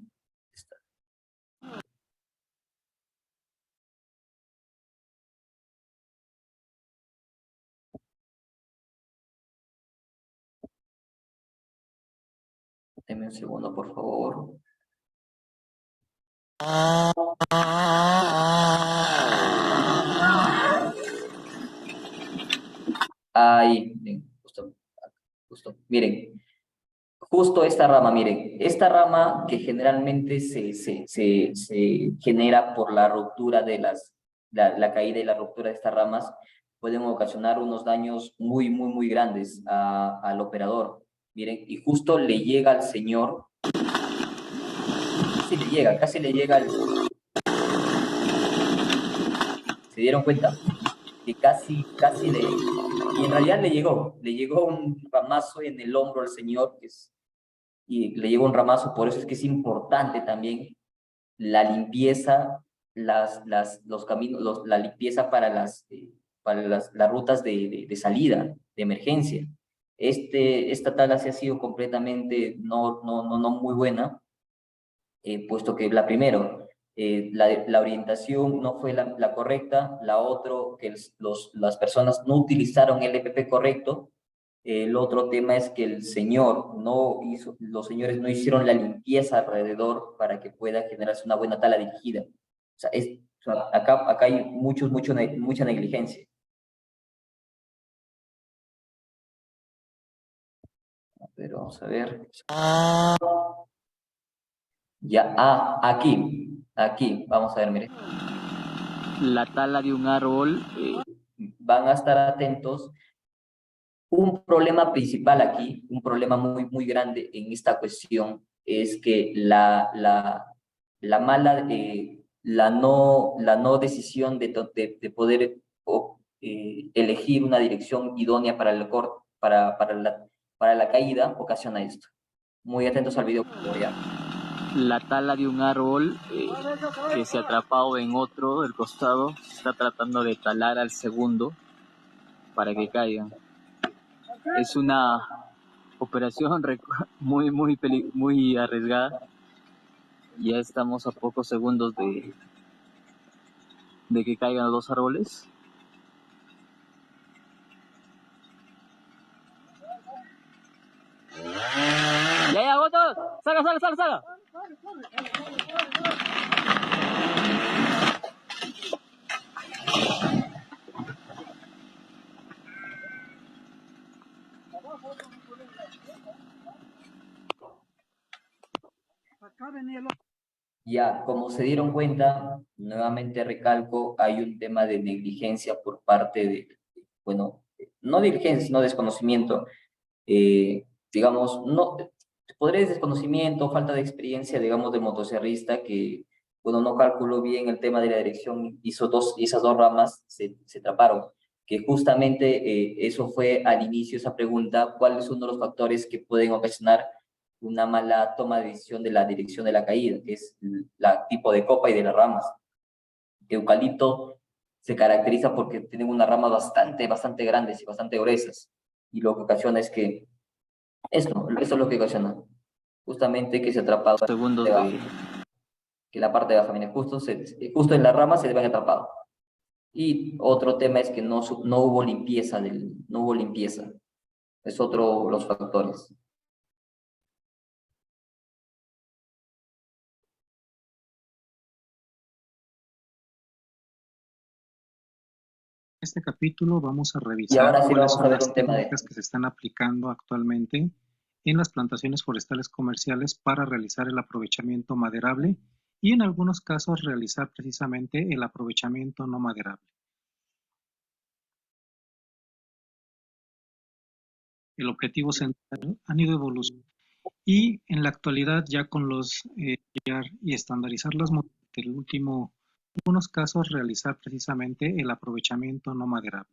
Deme un segundo, por favor. Ahí, miren, miren, justo esta rama, miren, esta rama que generalmente se genera por la ruptura de la caída y la ruptura de estas ramas, pueden ocasionar unos daños muy grandes al operador. Miren, y justo le llega al señor, casi le llega al... ¿Se dieron cuenta? Que casi le... Y en realidad le llegó un ramazo en el hombro al señor, y le llegó un ramazo. Por eso es que es importante también la limpieza, los caminos, la limpieza para las rutas de salida, de emergencia. Esta tala sí ha sido completamente no muy buena, puesto que la orientación no fue la correcta, la otra, que las personas no utilizaron el EPP correcto. El otro tema es que los señores no hicieron la limpieza alrededor para que pueda generarse una buena tala dirigida. O sea, acá hay mucha negligencia. Pero vamos a ver. Ya, aquí, vamos a ver, miren. La tala de un árbol. Van a estar atentos Un problema principal aquí, un problema muy grande en esta cuestión, es que la no decisión de poder elegir una dirección idónea para la caída ocasiona esto. Muy atentos al video, por favor, ya. La tala de un árbol que se ha atrapado en otro del costado, está tratando de talar al segundo para que caigan. Es una operación muy arriesgada. Ya estamos a pocos segundos de que caigan los dos árboles. Ya, Gotos, salga. Ya, como se dieron cuenta, nuevamente recalco, hay un tema de negligencia por parte de, bueno, no negligencia, sino desconocimiento. Digamos, no, podría ser desconocimiento, falta de experiencia, digamos, de motosierrista que, bueno, no calculó bien el tema de la dirección, y esas dos ramas se atraparon. Que justamente eso fue al inicio esa pregunta, ¿cuál es uno de los factores que pueden ocasionar una mala toma de decisión de la dirección de la caída? Que es la tipo de copa y de las ramas. Eucalipto se caracteriza porque tienen unas ramas bastante grandes y bastante gruesas, y lo que ocasiona es que eso es lo que ocasiona, justamente que se atrapa Segundos que la parte de baja viene justo en la rama se ve atrapado. Y otro tema es que no hubo limpieza, es otro de los factores. En este capítulo vamos a Y revisar ahora sí cuáles vamos a son ver las un tema de técnicas que se están aplicando actualmente en las plantaciones forestales comerciales para realizar el aprovechamiento maderable y en algunos casos realizar precisamente el aprovechamiento no maderable. El objetivo central han ido evolucionando y en la actualidad ya con los y estandarizar las modalidades del último, en algunos casos realizar precisamente el aprovechamiento no maderable.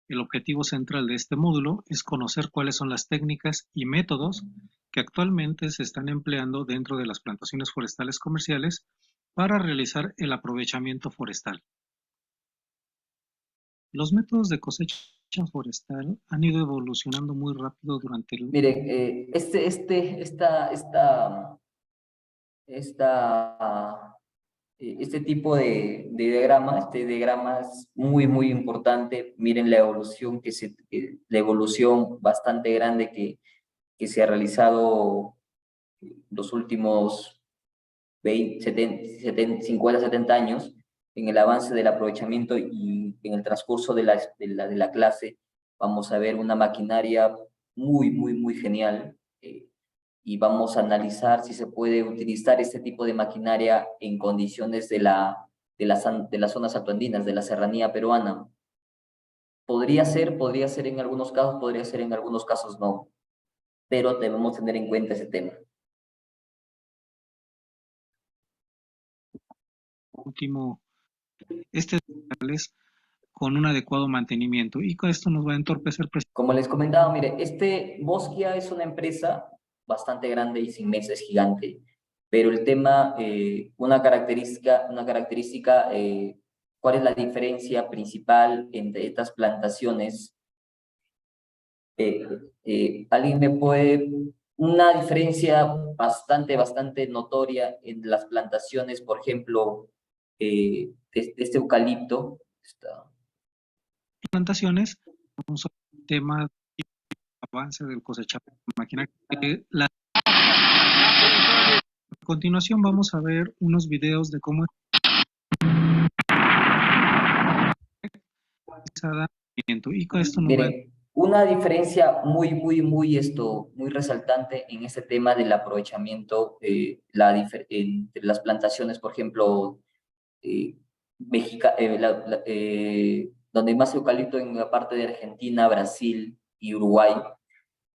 El objetivo central de este módulo es conocer cuáles son las técnicas y métodos que actualmente se están empleando dentro de las plantaciones forestales comerciales para realizar el aprovechamiento forestal. Los métodos de cosecha forestal han ido evolucionando muy rápido durante el... Miren, este tipo de diagrama, este diagrama es muy importante. Miren la evolución la evolución bastante grande que se ha realizado los últimos 50, 70 años en el avance del aprovechamiento, y en el transcurso de la clase vamos a ver una maquinaria muy genial, y vamos a analizar si se puede utilizar este tipo de maquinaria en condiciones de las zonas altoandinas, de la serranía peruana. Podría ser en algunos casos, podría ser en algunos casos no, pero debemos tener en cuenta ese tema. Último, con un adecuado mantenimiento, y con esto nos va a entorpecer. Como les comentaba, mire, Bosquia es una empresa bastante grande y inmensa, es gigante, pero el tema, una característica, ¿cuál es la diferencia principal entre estas plantaciones? ¿Alguien me puede... Una diferencia bastante notoria en las plantaciones, por ejemplo, de este eucalipto? Plantaciones, un tema de avance del cosechado de máquina. A continuación vamos a ver unos videos de cómo y con esto nos Miren, una diferencia muy resaltante en este tema del aprovechamiento, entre las plantaciones, por ejemplo, donde hay más eucalipto en la parte de Argentina, Brasil y Uruguay,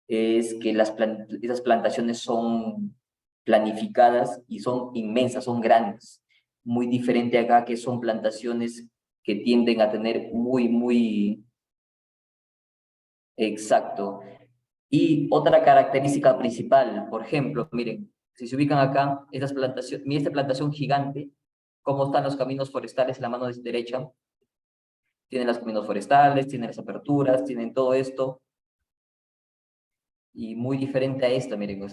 es que esas plantaciones son planificadas y son inmensas, son grandes. Muy diferente acá, que son plantaciones que tienden a tener muy exacto. Y otra característica principal, por ejemplo, miren, si se ubican acá, estas plantaciones, miren esta plantación gigante, cómo están los caminos forestales en la mano derecha. Tienen los caminos forestales, tienen las aperturas, tienen todo esto. Y muy diferente a esta, miren, o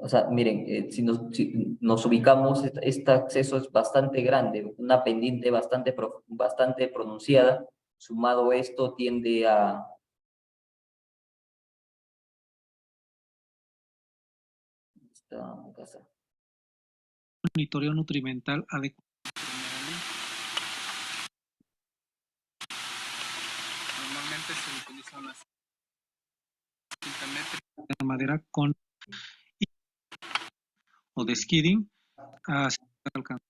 sea, miren, si nos ubicamos, este acceso es bastante grande, una pendiente bastante pronunciada. Sumado esto, tiende a... Acá está. Monitoreo nutrimental adecuado. Normalmente se utilizan las cinta métrica de madera con o de skidding hacia el alcance.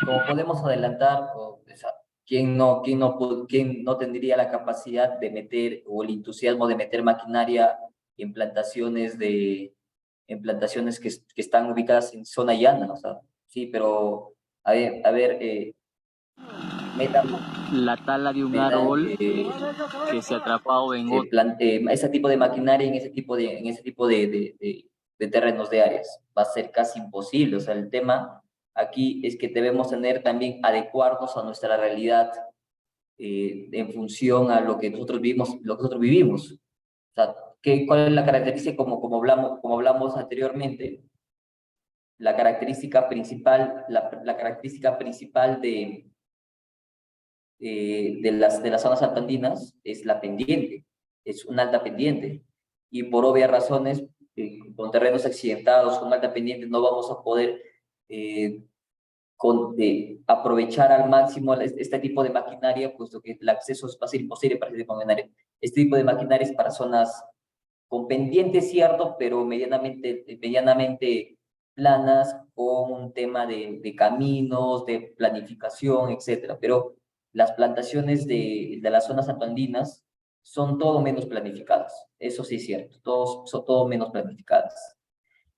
Como podemos adelantar, ¿quién no tendría la capacidad de meter, o el entusiasmo de meter maquinaria en plantaciones, que están ubicadas en zona llana? O sea, sí, pero a ver, La tala de un árbol que se ha atrapado en otro. ese tipo de maquinaria en ese tipo de terrenos de áreas va a ser casi imposible. O sea, el tema aquí es que debemos tener también, adecuarnos a nuestra realidad en función a lo que nosotros vivimos. O sea, ¿cuál es la característica? Como hablamos anteriormente, la característica principal de las zonas altoandinas es la pendiente, es una alta pendiente, y por obvias razones, con terrenos accidentados, con alta pendiente, no vamos a poder aprovechar al máximo este tipo de maquinaria, puesto que el acceso es fácil imposible para este tipo de maquinaria. Este tipo de maquinaria es para zonas con pendiente, cierto, pero medianamente planas, con un tema de caminos, de planificación, etcétera. Pero las plantaciones de las zonas altoandinas son todo menos planificadas. Eso sí es cierto, son todo menos planificadas.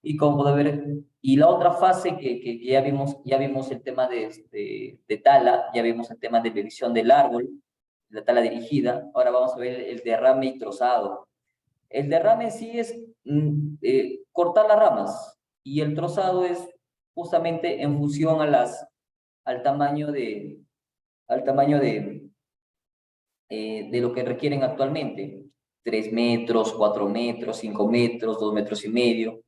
Y como puede ver, y la otra fase que ya vimos el tema de tala, ya vimos el tema de revisión del árbol, la tala dirigida. Ahora vamos a ver el derrame y trozado. El derrame sí es cortar las ramas, y el trozado es justamente en función al tamaño de lo que requieren actualmente. 3 metros, 4 metros, 5 metros, 2 metros y medio,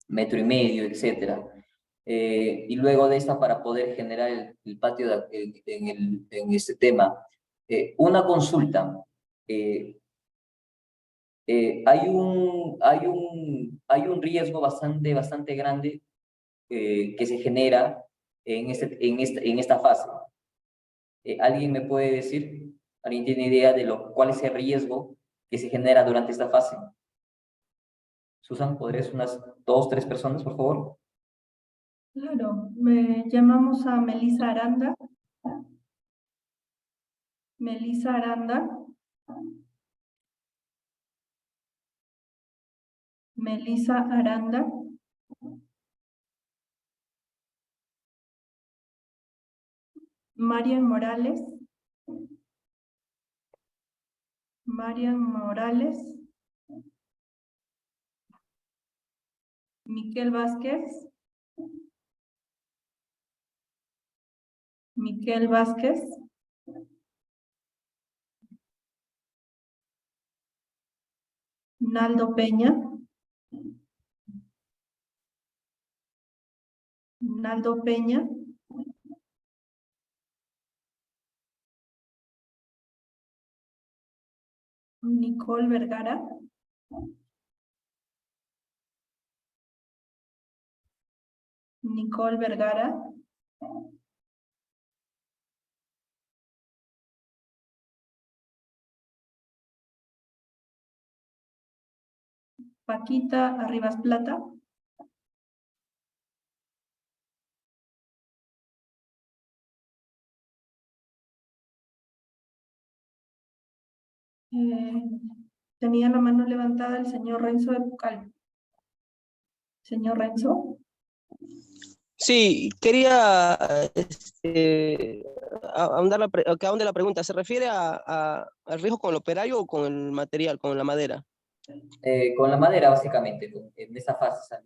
metro y medio, etcétera. Y luego de esta, para poder generar el patio en este tema, una consulta. Hay un riesgo bastante grande que se genera en esta fase. ¿Alguien me puede decir? ¿Alguien tiene idea de cuál es el riesgo que se genera durante esta fase? Susan, ¿podrías unas 2, 3 personas, por favor? Claro, llamamos a Melissa Aranda. Melissa Aranda. Melissa Aranda. Marian Morales. Marian Morales. Miquel Vázquez. Miquel Vázquez. Naldo Peña. Naldo Peña. Nicole Vergara. Nicole Vergara. Paquita Arribas Plata. Tenía la mano levantada el señor Renzo de Pucal. Señor Renzo. Sí, quería que ahonde la pregunta. ¿Se refiere al riesgo con el operario o con el material, con la madera? Con la madera, básicamente, en esta fase,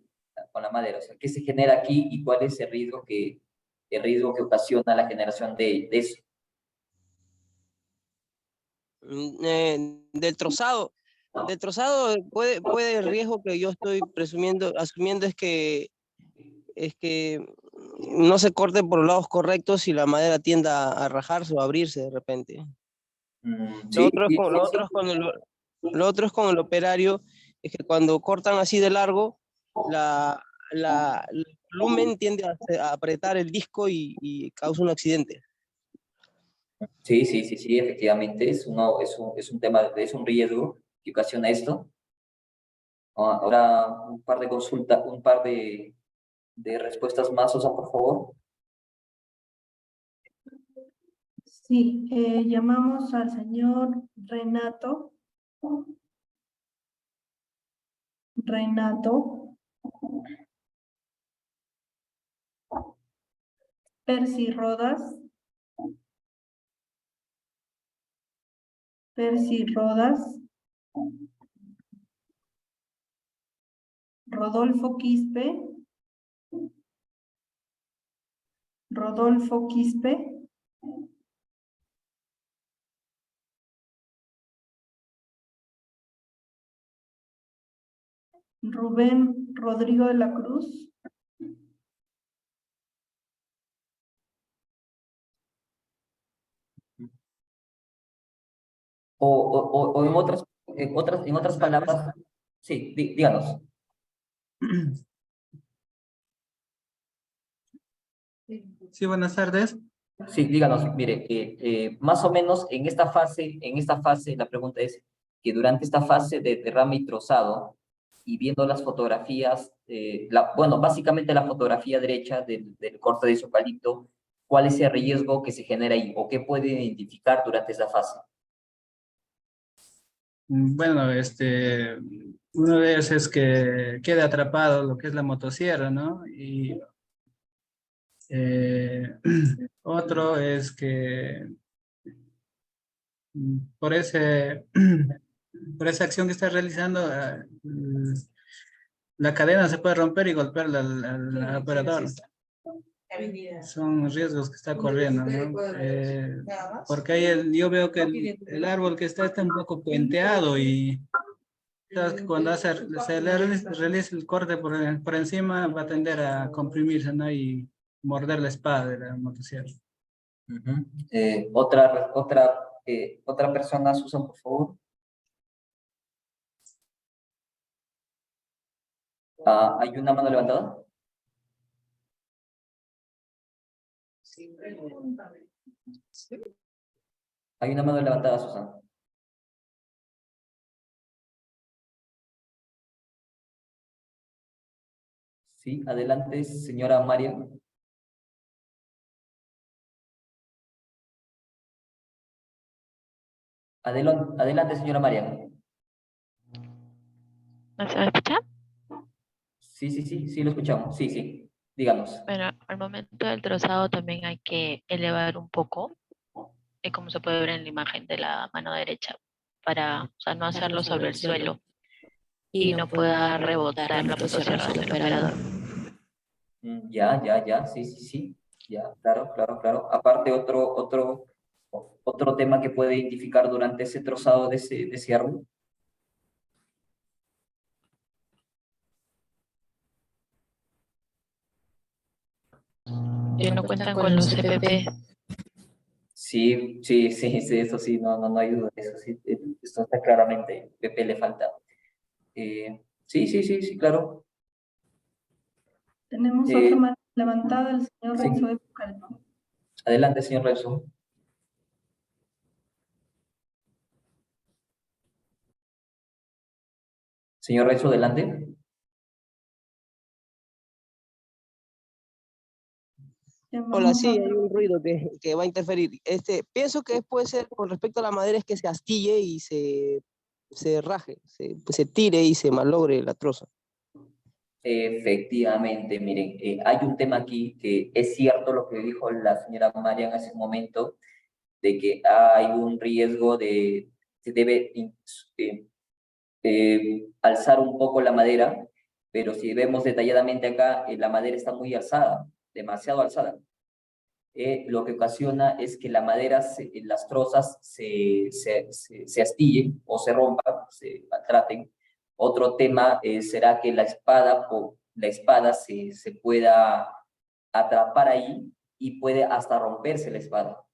con la madera. O sea, ¿qué se genera aquí y cuál es el riesgo que ocasiona la generación de eso? Del trozado. Del trozado puede el riesgo que yo estoy asumiendo es que no se corte por los lados correctos y la madera tienda a rajarse o a abrirse de repente. Lo otro es con el operario, es que cuando cortan así de largo, el volumen tiende a apretar el disco y causa un accidente. Sí, efectivamente, es un tema, es un riesgo que ocasiona esto. Ahora, un par de respuestas más, Susan, por favor. Sí, llamamos al señor Renato. Percy Rodas. Rodolfo Quispe. Rubén Rodrigo de la Cruz. O en otras palabras, sí, díganos. Sí, buenas tardes. Sí, díganos, mire, más o menos en esta fase, la pregunta es que durante esta fase de derrame y trozado, y viendo las fotografías, bueno, básicamente la fotografía derecha del corte de eucalipto, ¿cuál es el riesgo que se genera ahí o qué puede identificar durante esa fase? Bueno, uno de ellos es que quede atrapado lo que es la motosierra, ¿no? Y otro es que por esa acción que está realizando, la cadena se puede romper y golpear al operador. Son riesgos que está corriendo, ¿no? Porque ahí yo veo que el árbol que está un poco puenteado y cuando se le realiza el corte por encima va a tender a comprimirse, ¿no? Y morder la espada de la motosierra. Otra persona, Susan, por favor. ¿Hay una mano levantada? Hay una mano levantada, Susan. Sí, adelante, señora María. Adelante, señora María. ¿No se me escucha? Sí, lo escuchamos. Sí, díganos. Bueno, al momento del trozado también hay que elevar un poco, como se puede ver en la imagen de la mano derecha, para, o sea, no hacerlo sobre el suelo. y no pueda rebotar la motosierra del operador. Ya, sí, ya, claro. Aparte otro tema que puede identificar durante ese trozado de ese árbol. No cuentan con los CPP. Sí, eso sí, no hay duda, eso sí, esto está claramente, PP le falta. Sí, claro. Tenemos Eh, otra mano levantada, el señor sí. Renzo de Pucallpa. Adelante, señor Renzo. Señor Renzo, adelante. Hola, sí, hay un ruido que va a interferir. Pienso que puede ser con respecto a la madera es que se astille y se raje, se tire y se malogre la troza. Efectivamente, miren, hay un tema aquí que es cierto lo que dijo la señora Marian hace un momento, de que hay un riesgo se debe alzar un poco la madera, pero si vemos detalladamente acá, la madera está muy alzada, demasiado alzada. Lo que ocasiona es que la madera, las trozas se astillen o se rompan, se maltraten. Otro tema será que la espada se pueda atrapar ahí y puede hasta romperse la espada.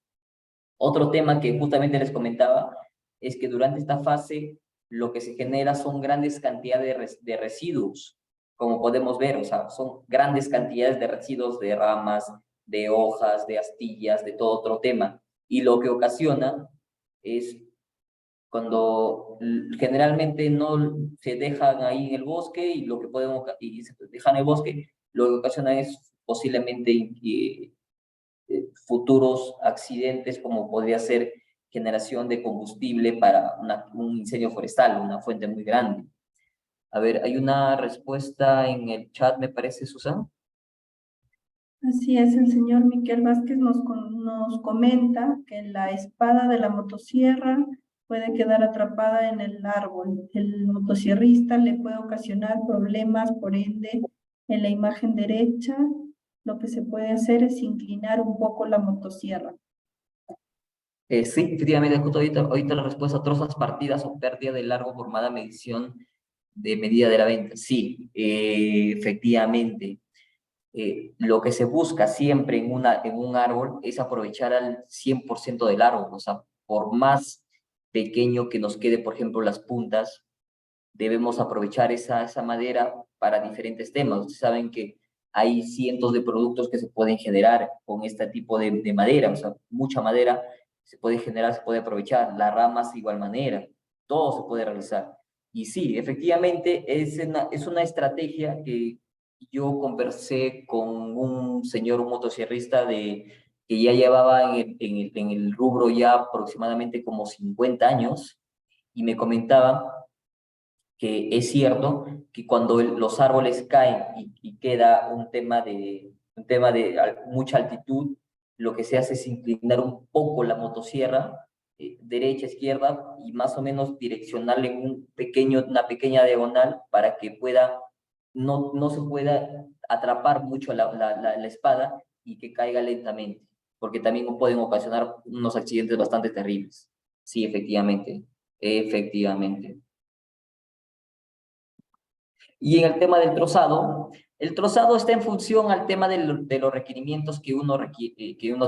Otro tema que justamente les comentaba es que durante esta fase lo que se genera son grandes cantidades de residuos, como podemos ver, o sea, son grandes cantidades de residuos de ramas, de hojas, de astillas, de todo otro tema. Y lo que ocasiona es cuando generalmente no se dejan ahí en el bosque y lo que podemos, y se dejan en el bosque, lo que ocasiona es posiblemente futuros accidentes como podría ser generación de combustible para un incendio forestal, una fuente muy grande. A ver, hay una respuesta en el chat, me parece, Susana. Así es, el señor Miquel Vázquez nos comenta que la espada de la motosierra puede quedar atrapada en el árbol. El motosierrista le puede ocasionar problemas, por ende, en la imagen derecha, lo que se puede hacer es inclinar un poco la motosierra. Sí, efectivamente, justo ahorita la respuesta, trozas partidas o pérdida de largo por mala medición de medida de la venta. Sí, efectivamente. Lo que se busca siempre en un árbol es aprovechar al 100% del árbol, o sea, por más pequeño que nos quede, por ejemplo, las puntas, debemos aprovechar esa madera para diferentes temas. Ustedes saben que hay cientos de productos que se pueden generar con este tipo de madera, o sea, mucha madera se puede generar, se puede aprovechar, las ramas de igual manera, todo se puede realizar. Y sí, efectivamente es una estrategia que yo conversé con un señor, un motosierrista que ya llevaba en el rubro ya aproximadamente como 50 años y me comentaba que es cierto que cuando los árboles caen y queda un tema de mucha altitud, lo que se hace es inclinar un poco la motosierra, derecha, izquierda, y más o menos direccionarle en una pequeña diagonal para que no se pueda atrapar mucho la espada y que caiga lentamente, porque también pueden ocasionar unos accidentes bastante terribles. Sí, efectivamente. Y en el tema del trozado, el trozado está en función al tema de los requerimientos que uno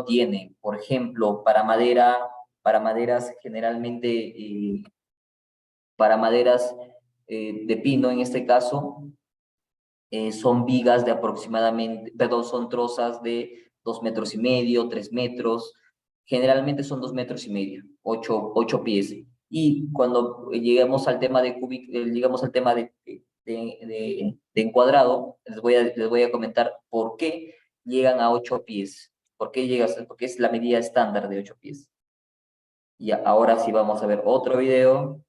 tiene. Por ejemplo, para maderas generalmente, para maderas de pino en este caso, son vigas de aproximadamente, perdón, son trozas de 2,5 metros, 3 metros, generalmente son 2,5 metros, 8 pies. Y cuando llegamos al tema llegamos al tema de encuadrado, les voy a comentar por qué llegan a 8 pies. Porque es la medida estándar de 8 pies. Y ahora sí vamos a ver otro video.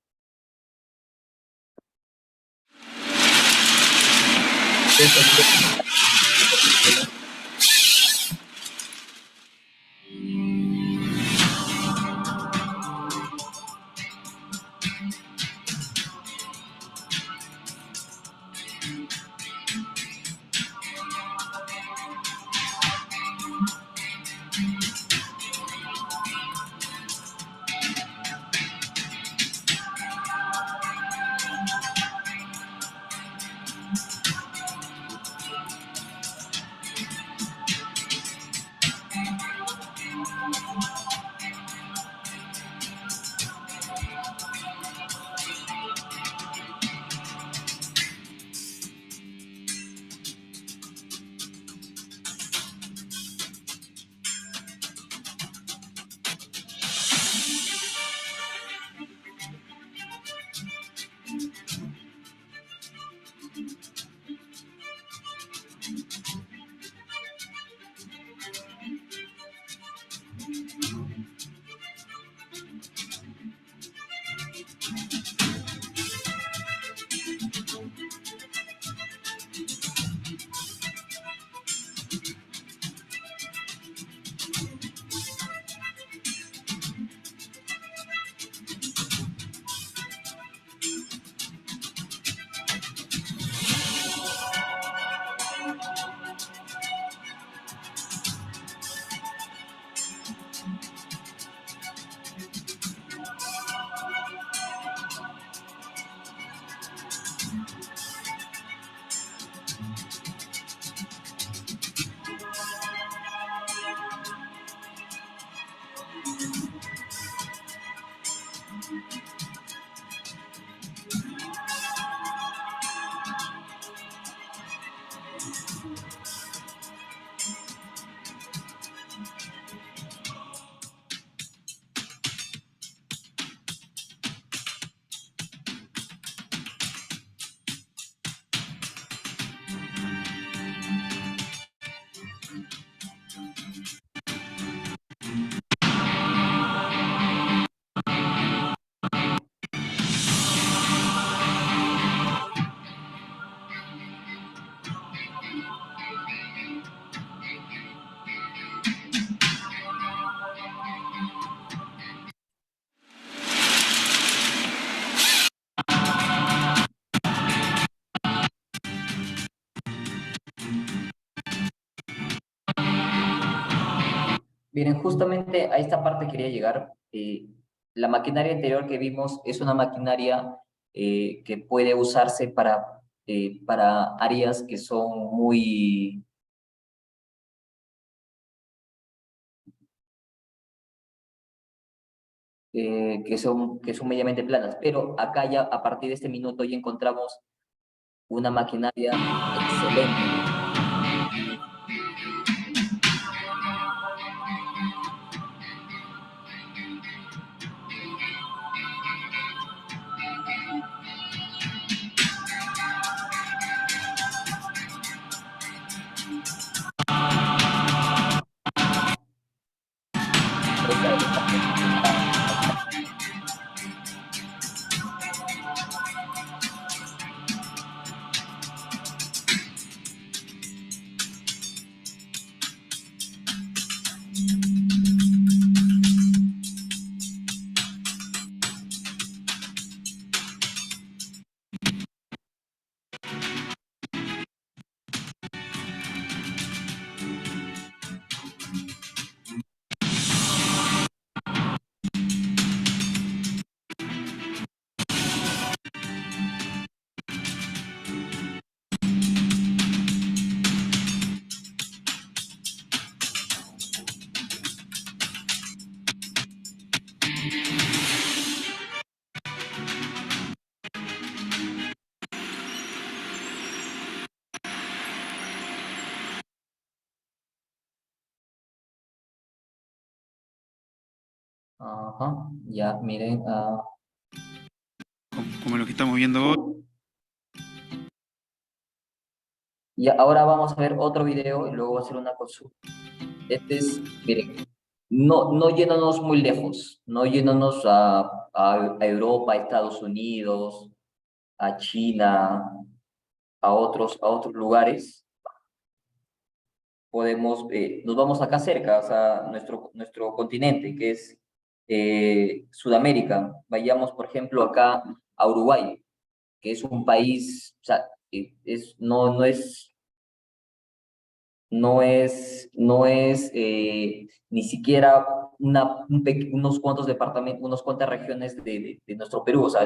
Miren, justamente a esta parte quería llegar. La maquinaria anterior que vimos es una maquinaria que puede usarse para áreas que son muy... que son mediamente planas, pero acá ya a partir de este minuto ya encontramos una maquinaria excelente. Ajá, ya, miren. Como lo que estamos viendo hoy. Y ahora vamos a ver otro video y luego voy a hacer una consulta. Este es, miren, no yéndonos muy lejos, no yéndonos a Europa, a Estados Unidos, a China, a otros lugares. Nos vamos acá cerca, o sea, nuestro continente, que es Sudamérica. Vayamos, por ejemplo, acá a Uruguay, que es un país, o sea, no es ni siquiera unos cuantos departamentos, unos cuantas regiones de nuestro Perú, o sea,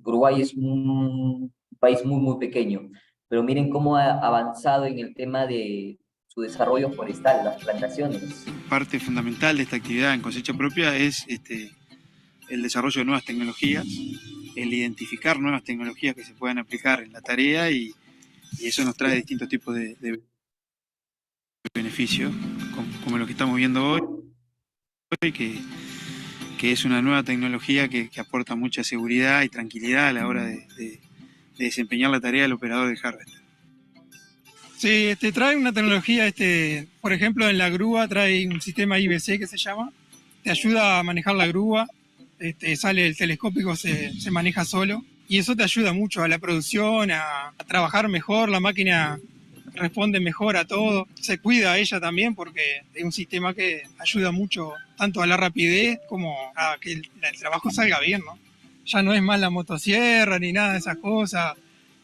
Uruguay es un país muy pequeño, pero miren cómo ha avanzado en el tema de su desarrollo forestal, las plantaciones. Parte fundamental de esta actividad en cosecha propia es el desarrollo de nuevas tecnologías, el identificar nuevas tecnologías que se puedan aplicar en la tarea y eso nos trae distintos tipos de beneficios, como lo que estamos viendo hoy, que es una nueva tecnología que aporta mucha seguridad y tranquilidad a la hora de desempeñar la tarea del operador del harvester. Sí, trae una tecnología, por ejemplo, en la grúa trae un sistema IBC que se llama, te ayuda a manejar la grúa, sale el telescópico, se maneja solo, y eso te ayuda mucho a la producción, a trabajar mejor, la máquina responde mejor a todo, se cuida a ella también porque es un sistema que ayuda mucho tanto a la rapidez como a que el trabajo salga bien, ¿no? Ya no es más la motosierra ni nada de esas cosas.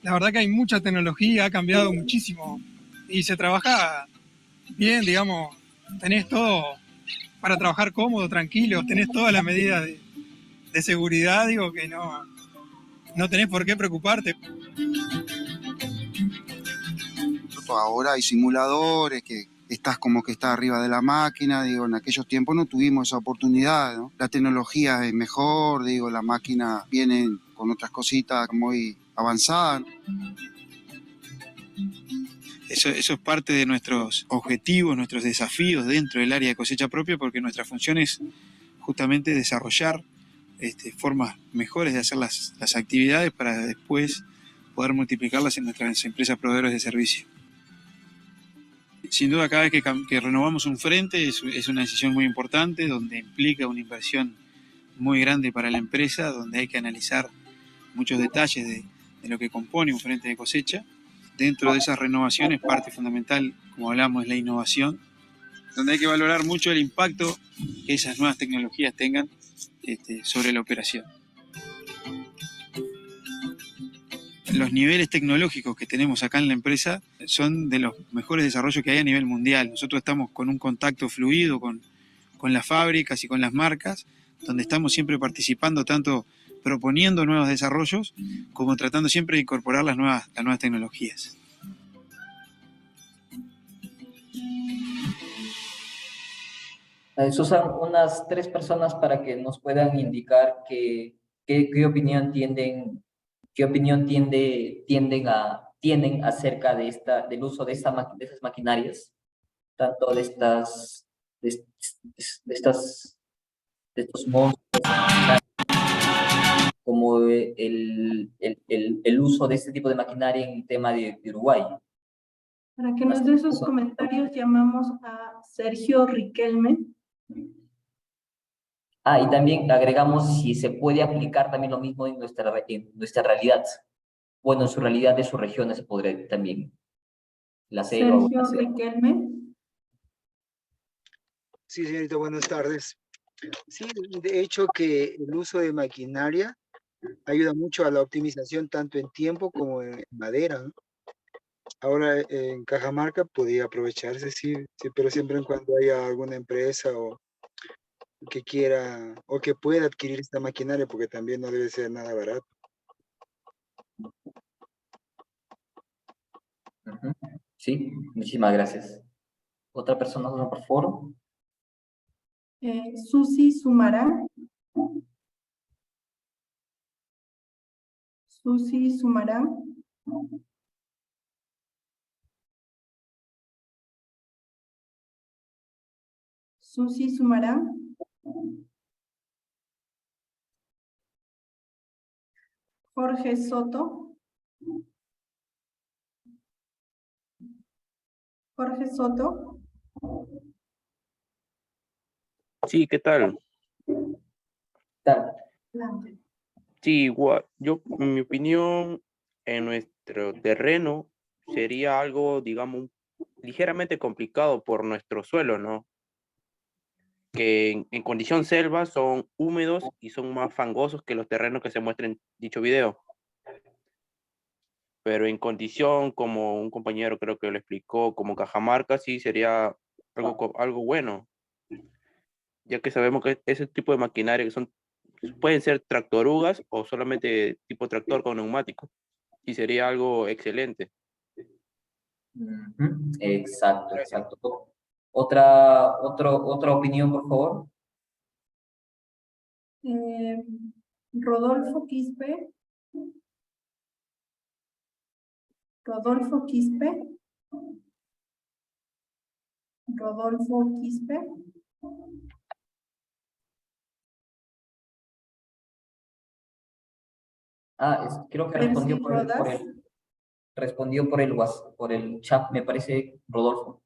La verdad que hay mucha tecnología, ha cambiado muchísimo y se trabaja bien, digamos, tenés todo para trabajar cómodo, tranquilo, tenés todas las medidas de seguridad, digo que no tenés por qué preocuparte. Ahora hay simuladores que estás como que estás arriba de la máquina, digo, en aquellos tiempos no tuvimos esa oportunidad, ¿no? La tecnología es mejor, digo, la máquina viene con otras cositas muy avanzadas. Eso es parte de nuestros objetivos, nuestros desafíos dentro del área de cosecha propia, porque nuestra función es justamente desarrollar formas mejores de hacer las actividades para después poder multiplicarlas en nuestras empresas proveedores de servicio. Sin duda, cada vez que renovamos un frente es una decisión muy importante, donde implica una inversión muy grande para la empresa, donde hay que analizar muchos detalles de lo que compone un frente de cosecha. Dentro de esas renovaciones, parte fundamental, como hablamos, es la innovación, donde hay que valorar mucho el impacto que esas nuevas tecnologías tengan sobre la operación. los niveles tecnológicos que tenemos acá en la empresa son de los mejores desarrollos que hay a nivel mundial. Nosotros estamos con un contacto fluido con las fábricas y con las marcas, donde estamos siempre participando, tanto proponiendo nuevos desarrollos, como tratando siempre de incorporar las nuevas tecnologías. Susan, unas 3 personas para que nos puedan indicar qué opinión tienden acerca de del uso de esas maquinarias, tanto de estos monstruos, como el uso de este tipo de maquinaria en el tema de Uruguay. Para que nos dé sus comentarios, llamamos a Sergio Riquelme. Y también agregamos si se puede aplicar también lo mismo en nuestra realidad. Bueno, en su realidad de sus regiones se podría también. La selva. Sergio Riquelme. Sí, señorita, buenas tardes. Sí, de hecho que el uso de maquinaria ayuda mucho a la optimización tanto en tiempo como en madera, ¿no? Ahora en Cajamarca podría aprovecharse, sí, pero siempre en cuando haya alguna empresa o que quiera o que pueda adquirir esta maquinaria, porque también no debe ser nada barato. Sí, muchísimas gracias. ¿Otra persona, por favor? Susi Sumarán. Susi Sumarán. Susi Sumarán. Jorge Soto. Jorge Soto. Sí, ¿qué tal? Sí, igual, yo, en mi opinión, en nuestro terreno sería algo, digamos, ligeramente complicado por nuestro suelo, ¿no? Que en condición selva son húmedos y son más fangosos que los terrenos que se muestran en dicho video. Pero en condición, como un compañero creo que lo explicó, como Cajamarca, sí sería algo bueno, ya que sabemos que ese tipo de maquinaria que pueden ser tractorugas o solamente tipo tractor con neumático, y sería algo excelente. Exacto, exacto. ¿Otra opinión, por favor? Rodolfo Quispe. Rodolfo Quispe. Rodolfo Quispe. Creo que respondió por el chat, me parece, Rodolfo.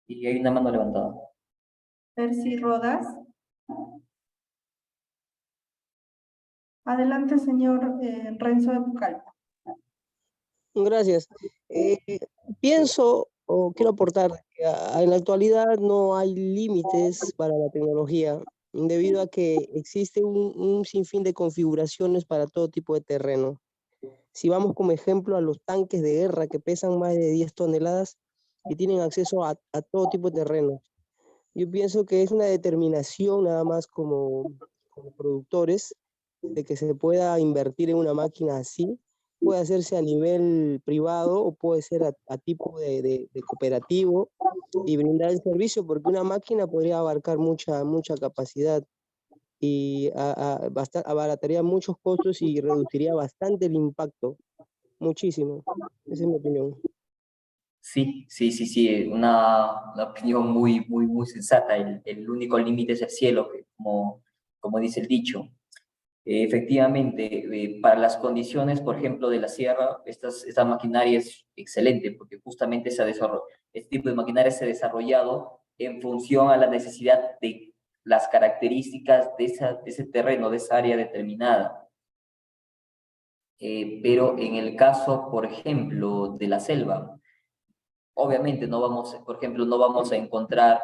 Y hay una mano levantada. Percy Rodas. Adelante, señor Renzo de Pucallpa. Gracias. Pienso o quiero aportar que en la actualidad no hay límites para la tecnología, debido a que existe un sinfín de configuraciones para todo tipo de terreno. Si vamos como ejemplo a los tanques de guerra que pesan más de 10 toneladas y tienen acceso a todo tipo de terreno. Yo pienso que es una determinación nada más como productores de que se pueda invertir en una máquina así. Puede hacerse a nivel privado o puede ser a tipo de cooperativo y brindar el servicio, porque una máquina podría abarcar mucha capacidad y abarataría muchos costos y reduciría bastante el impacto, muchísimo. Esa es mi opinión. Sí, una opinión muy sensata. El único límite es el cielo, como dice el dicho. Efectivamente, para las condiciones, por ejemplo, de la sierra, esta maquinaria es excelente, porque justamente este tipo de maquinaria se ha desarrollado en función a la necesidad de las características de ese terreno, de esa área determinada. Pero en el caso, por ejemplo, de la selva, obviamente por ejemplo, no vamos a encontrar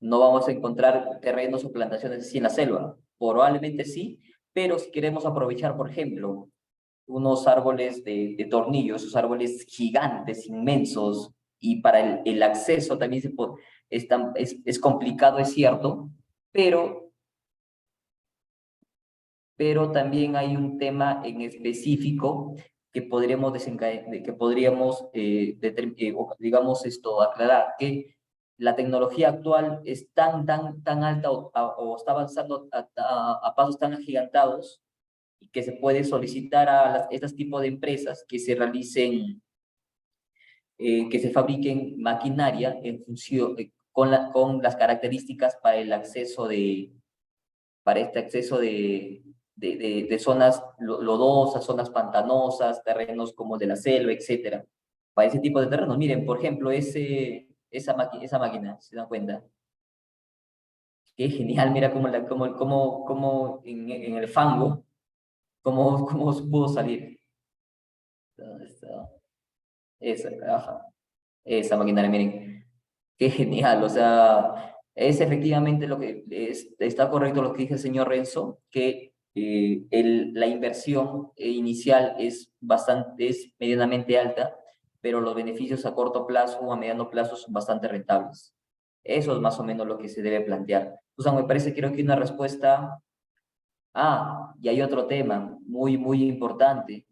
No vamos a encontrar terrenos o plantaciones así en la selva. Probablemente sí, pero si queremos aprovechar, por ejemplo, unos árboles de tornillo, esos árboles gigantes, inmensos, y para el acceso también es complicado, es cierto, pero también hay un tema en específico que podríamos digamos aclarar, que la tecnología actual es tan alta o está avanzando a pasos tan agigantados y que se puede solicitar a estos tipos de empresas que se realicen, que se fabriquen maquinaria en función, con las características para el acceso para este acceso de zonas lodosas, zonas pantanosas, terrenos como de la selva, etcétera. Para ese tipo de terrenos. Miren, por ejemplo, esa máquina, ¿se dan cuenta? Qué genial, mira cómo en el fango, cómo pudo salir. ¿Dónde está? Esa maquinaria, miren. Qué genial, o sea, es efectivamente lo que está correcto lo que dice el señor Renzo, que la inversión inicial es medianamente alta, pero los beneficios a corto plazo o a mediano plazo son bastante rentables. Eso es más o menos lo que se debe plantear. Susan, me parece, creo que hay una respuesta. Ah, y hay otro tema muy importante,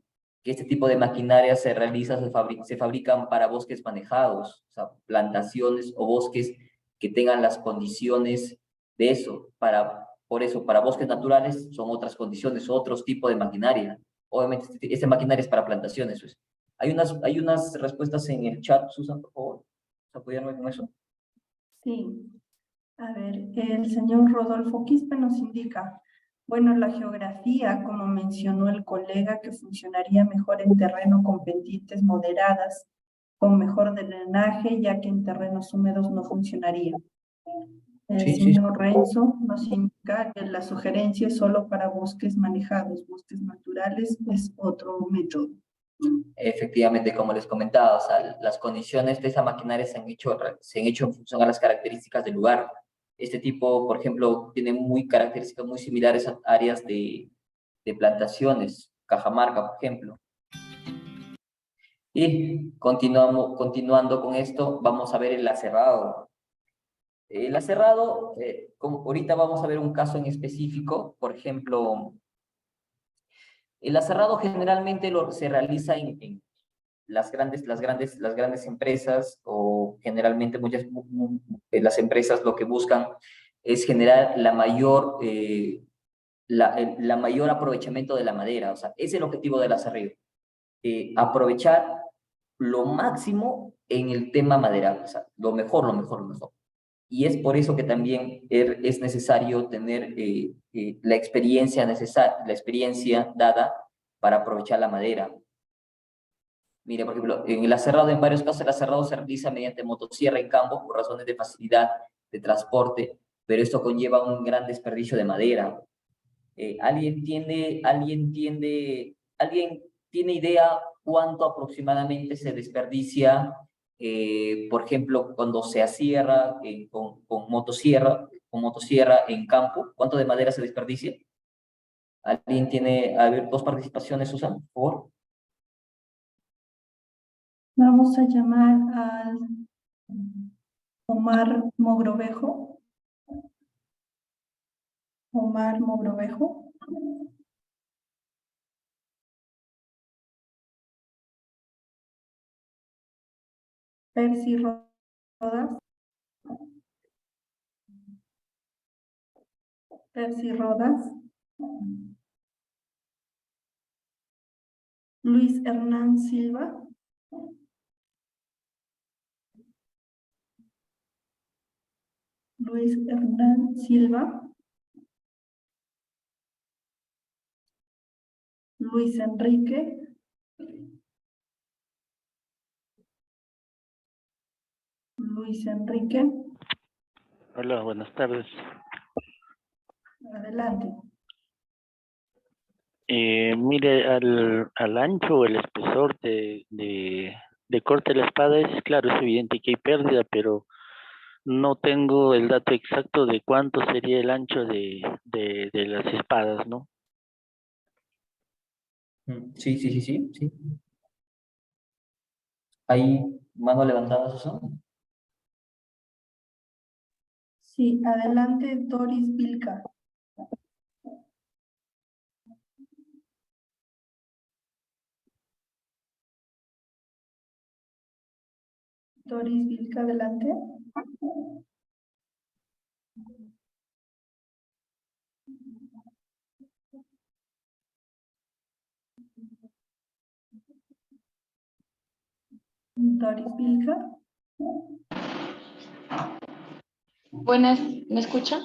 que este tipo de maquinaria se fabrican para bosques manejados, o sea, plantaciones o bosques que tengan las condiciones de eso. Por eso, para bosques naturales son otras condiciones, otros tipos de maquinaria. Obviamente, esta maquinaria es para plantaciones. Pues. Hay unas respuestas en el chat, Susan, por favor. ¿Apoyarme con eso? Sí. A ver, el señor Rodolfo Quispe nos indica, bueno, la geografía, como mencionó el colega, que funcionaría mejor en terreno con pendientes moderadas, con mejor drenaje, ya que en terrenos húmedos no funcionaría. El señor Renzo nos indica que la sugerencia es solo para bosques manejados, bosques naturales es otro método. Efectivamente, como les comentaba, o sea, las condiciones de esa maquinaria se han hecho en función a las características del lugar. Este tipo, por ejemplo, tiene características muy similares a áreas de plantaciones, Cajamarca, por ejemplo. Y continuando con esto, vamos a ver el aserrado. El aserrado, como ahorita vamos a ver un caso en específico, por ejemplo, el aserrado generalmente se realiza en las grandes empresas, o generalmente las empresas lo que buscan es generar la mayor aprovechamiento de la madera. O sea, ese es el objetivo del aserrado. Aprovechar lo máximo en el tema madera, o sea, lo mejor. Y es por eso que también es necesario tener la experiencia dada para aprovechar la madera. Mire, por ejemplo, en el aserrado, en varios casos, el aserrado se realiza mediante motosierra en campo por razones de facilidad de transporte, pero esto conlleva un gran desperdicio de madera. ¿Alguien tiene idea cuánto aproximadamente se desperdicia, por ejemplo, cuando se asierra con motosierra en campo? ¿Cuánto de madera se desperdicia? ¿Alguien tiene, a ver, 2 participaciones, Susan, por favor? Vamos a llamar al Omar Mogrovejo. Omar Mogrovejo. Percy Rodas. Percy Rodas. Luis Hernán Silva. Luis Hernán Silva. Luis Enrique. Luis Enrique. Hola, buenas tardes. Adelante. Mire, al ancho o el espesor de corte de la espada es claro, es evidente que hay pérdida, pero no tengo el dato exacto de cuánto sería el ancho de las espadas, ¿no? Sí, sí, sí, sí, sí. ¿Hay mano levantada, Susana? Sí, adelante, Doris Vilca. Doris Vilca, adelante. Doris Vilca. Buenas, ¿me escucha?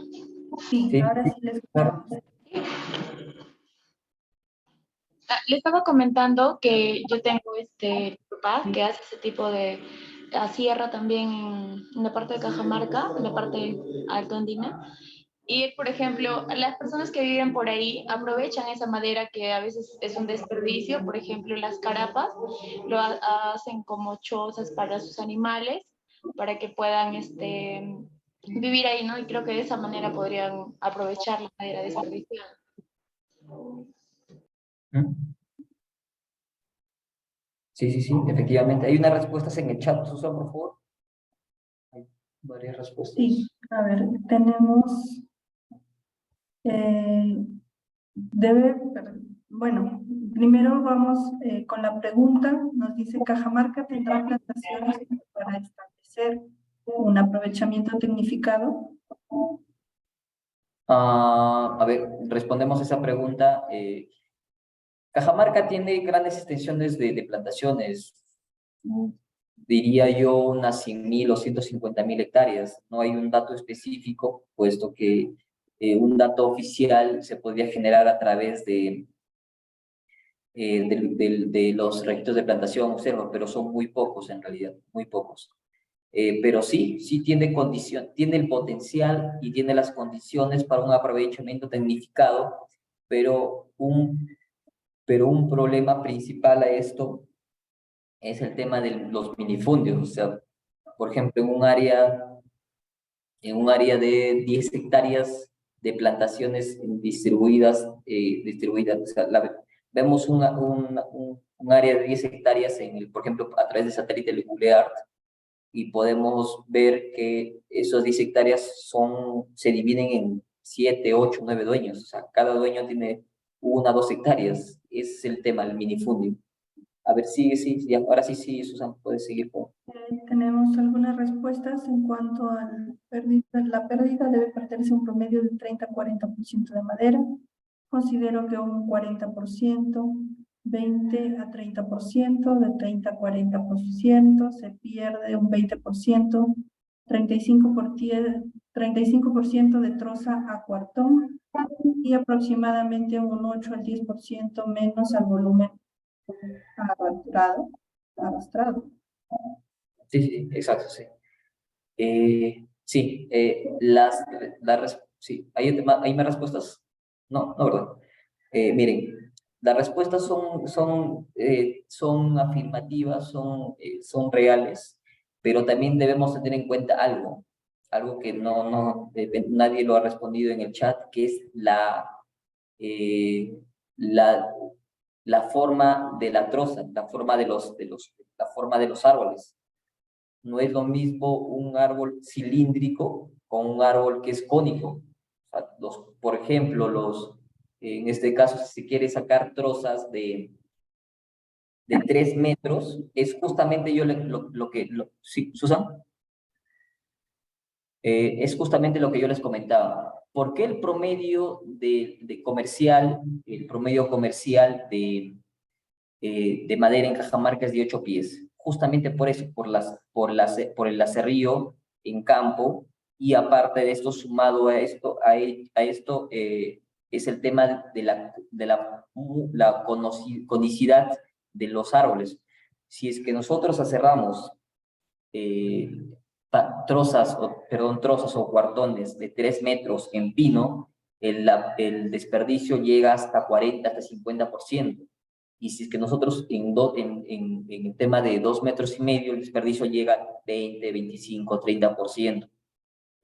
Sí, ahora sí les escuchamos. Le estaba comentando que yo tengo papá que hace ese tipo de sierra también en la parte de Cajamarca, en la parte alto andina. Y, por ejemplo, las personas que viven por ahí aprovechan esa madera que a veces es un desperdicio, por ejemplo, las carapas, hacen como chozas para sus animales, para que puedan vivir ahí, ¿no? Y creo que de esa manera podrían aprovechar la madera desperdiciada. Sí, sí, sí, efectivamente. Hay unas respuestas en el chat, Susana, por favor. Hay varias respuestas. Sí, a ver, tenemos... bueno, primero vamos con la pregunta. Nos dice, ¿Cajamarca tendrá plantaciones para establecer un aprovechamiento tecnificado? A ver, respondemos esa pregunta. Cajamarca tiene grandes extensiones de plantaciones, diría yo unas 100.000 o 150.000 hectáreas. No hay un dato específico, puesto que un dato oficial se podría generar a través de los registros de plantación, observo, pero son muy pocos en realidad, muy pocos. Pero sí, sí tiene tiene el potencial y tiene las condiciones para un aprovechamiento tecnificado, pero un problema principal a esto es el tema de los minifundios. O sea, por ejemplo, en un área de 10 hectáreas de plantaciones distribuidas, o sea, vemos un área de 10 hectáreas, por ejemplo, a través del satélite de Google Earth, y podemos ver que esos 10 hectáreas se dividen en 7, 8, 9 dueños. O sea, cada dueño tiene 1 o 2 hectáreas. Ese es el tema, el minifundio. A ver, sigue, sí, ya, ahora sí, sí, Susana, puedes seguir. Tenemos algunas respuestas en cuanto a la pérdida debe perderse un promedio de 30-40% de madera. Considero que un 40%, 20 a 30%, de 30 a 40%, se pierde un 20%, 35% de troza a cuartón y aproximadamente un 8 al 10% menos al volumen arrastrado. Sí, sí, exacto, sí. Sí, sí, ¿hay más respuestas? No, no, ¿verdad? Miren, las respuestas son afirmativas, son reales, pero también debemos tener en cuenta algo que nadie lo ha respondido en el chat, que es eh, la, la forma de la troza, la forma de los árboles. No es lo mismo un árbol cilíndrico con un árbol que es cónico. O sea, por ejemplo, en este caso, si se quiere sacar trozas de 3 metros, es justamente ¿sí, Susan? Es justamente lo que yo les comentaba. ¿Por qué el promedio comercial de madera en Cajamarca es de 8 pies? Justamente por eso, por el aserrío en campo, y aparte de esto, sumado a esto, es el tema de la conicidad de los árboles. Si es que nosotros aserramos trozas o cuartones de 3 metros en pino, el desperdicio llega hasta 40, hasta 50%. Y si es que nosotros en el tema de 2,5 metros, el desperdicio llega a 20, 25, 30%.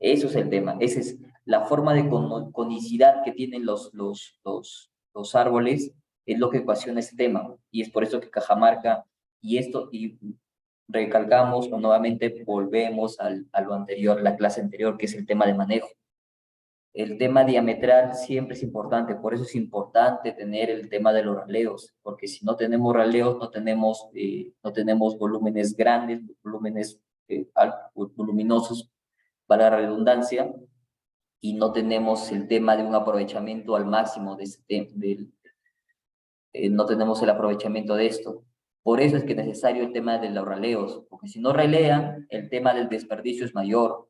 Eso es el tema, esa es la forma de conicidad que tienen los árboles, es lo que ocasiona ese tema, y es por eso que Cajamarca, y recalcamos, o nuevamente volvemos a lo anterior, la clase anterior, que es el tema de manejo. El tema diametral siempre es importante, por eso es importante tener el tema de los raleos, porque si no tenemos raleos, no tenemos volúmenes grandes, volúmenes voluminosos, para la redundancia, y no tenemos el tema de un aprovechamiento al máximo no tenemos el aprovechamiento de esto. Por eso es que es necesario el tema de los raleos, porque si no ralean, el tema del desperdicio es mayor,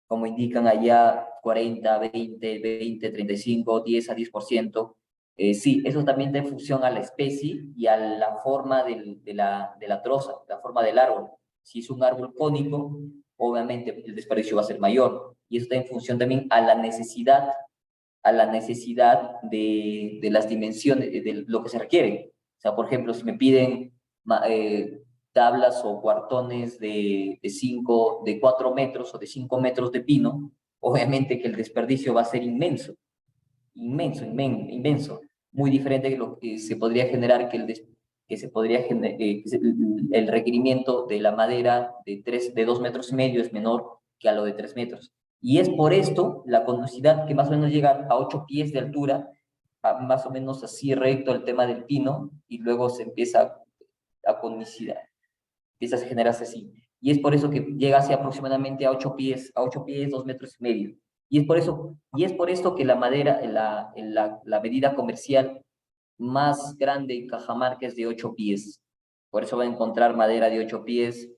como indican allá 40, 20, 35, 10 a 10%. Sí, eso también da en función a la especie y a la forma de la troza, la forma del árbol. Si es un árbol cónico, obviamente el desperdicio va a ser mayor, y eso está en función también a la necesidad de las dimensiones, de lo que se requiere. O sea, por ejemplo, si me piden tablas o cuartones de 4 metros o de 5 metros de pino, obviamente que el desperdicio va a ser inmenso, inmenso, muy diferente de lo que se podría generar, el requerimiento de la madera de 2 metros y medio es menor que a lo de 3 metros. Y es por esto la conducividad que más o menos llega a 8 pies de altura, más o menos así recto el tema del pino, y luego se empieza a conicidad, empieza a generarse así. Y es por eso que llega hacia aproximadamente a 8 pies, 2 metros y medio. Y es por esto que la madera, la medida comercial más grande en Cajamarca es de 8 pies. Por eso va a encontrar madera de 8 pies,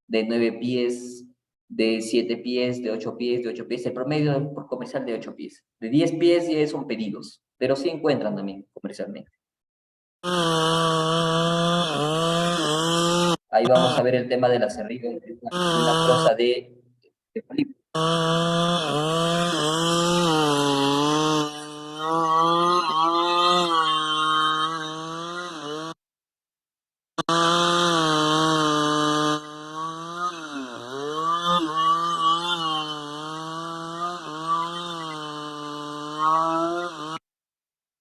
de 9 pies, de 7 pies, de 8 pies, de 8 pies. El promedio comercial de 8 pies. De 10 pies ya son pedidos, pero sí encuentran también comercialmente. Ahí vamos a ver el tema del acerrío, una prosa de Felipe.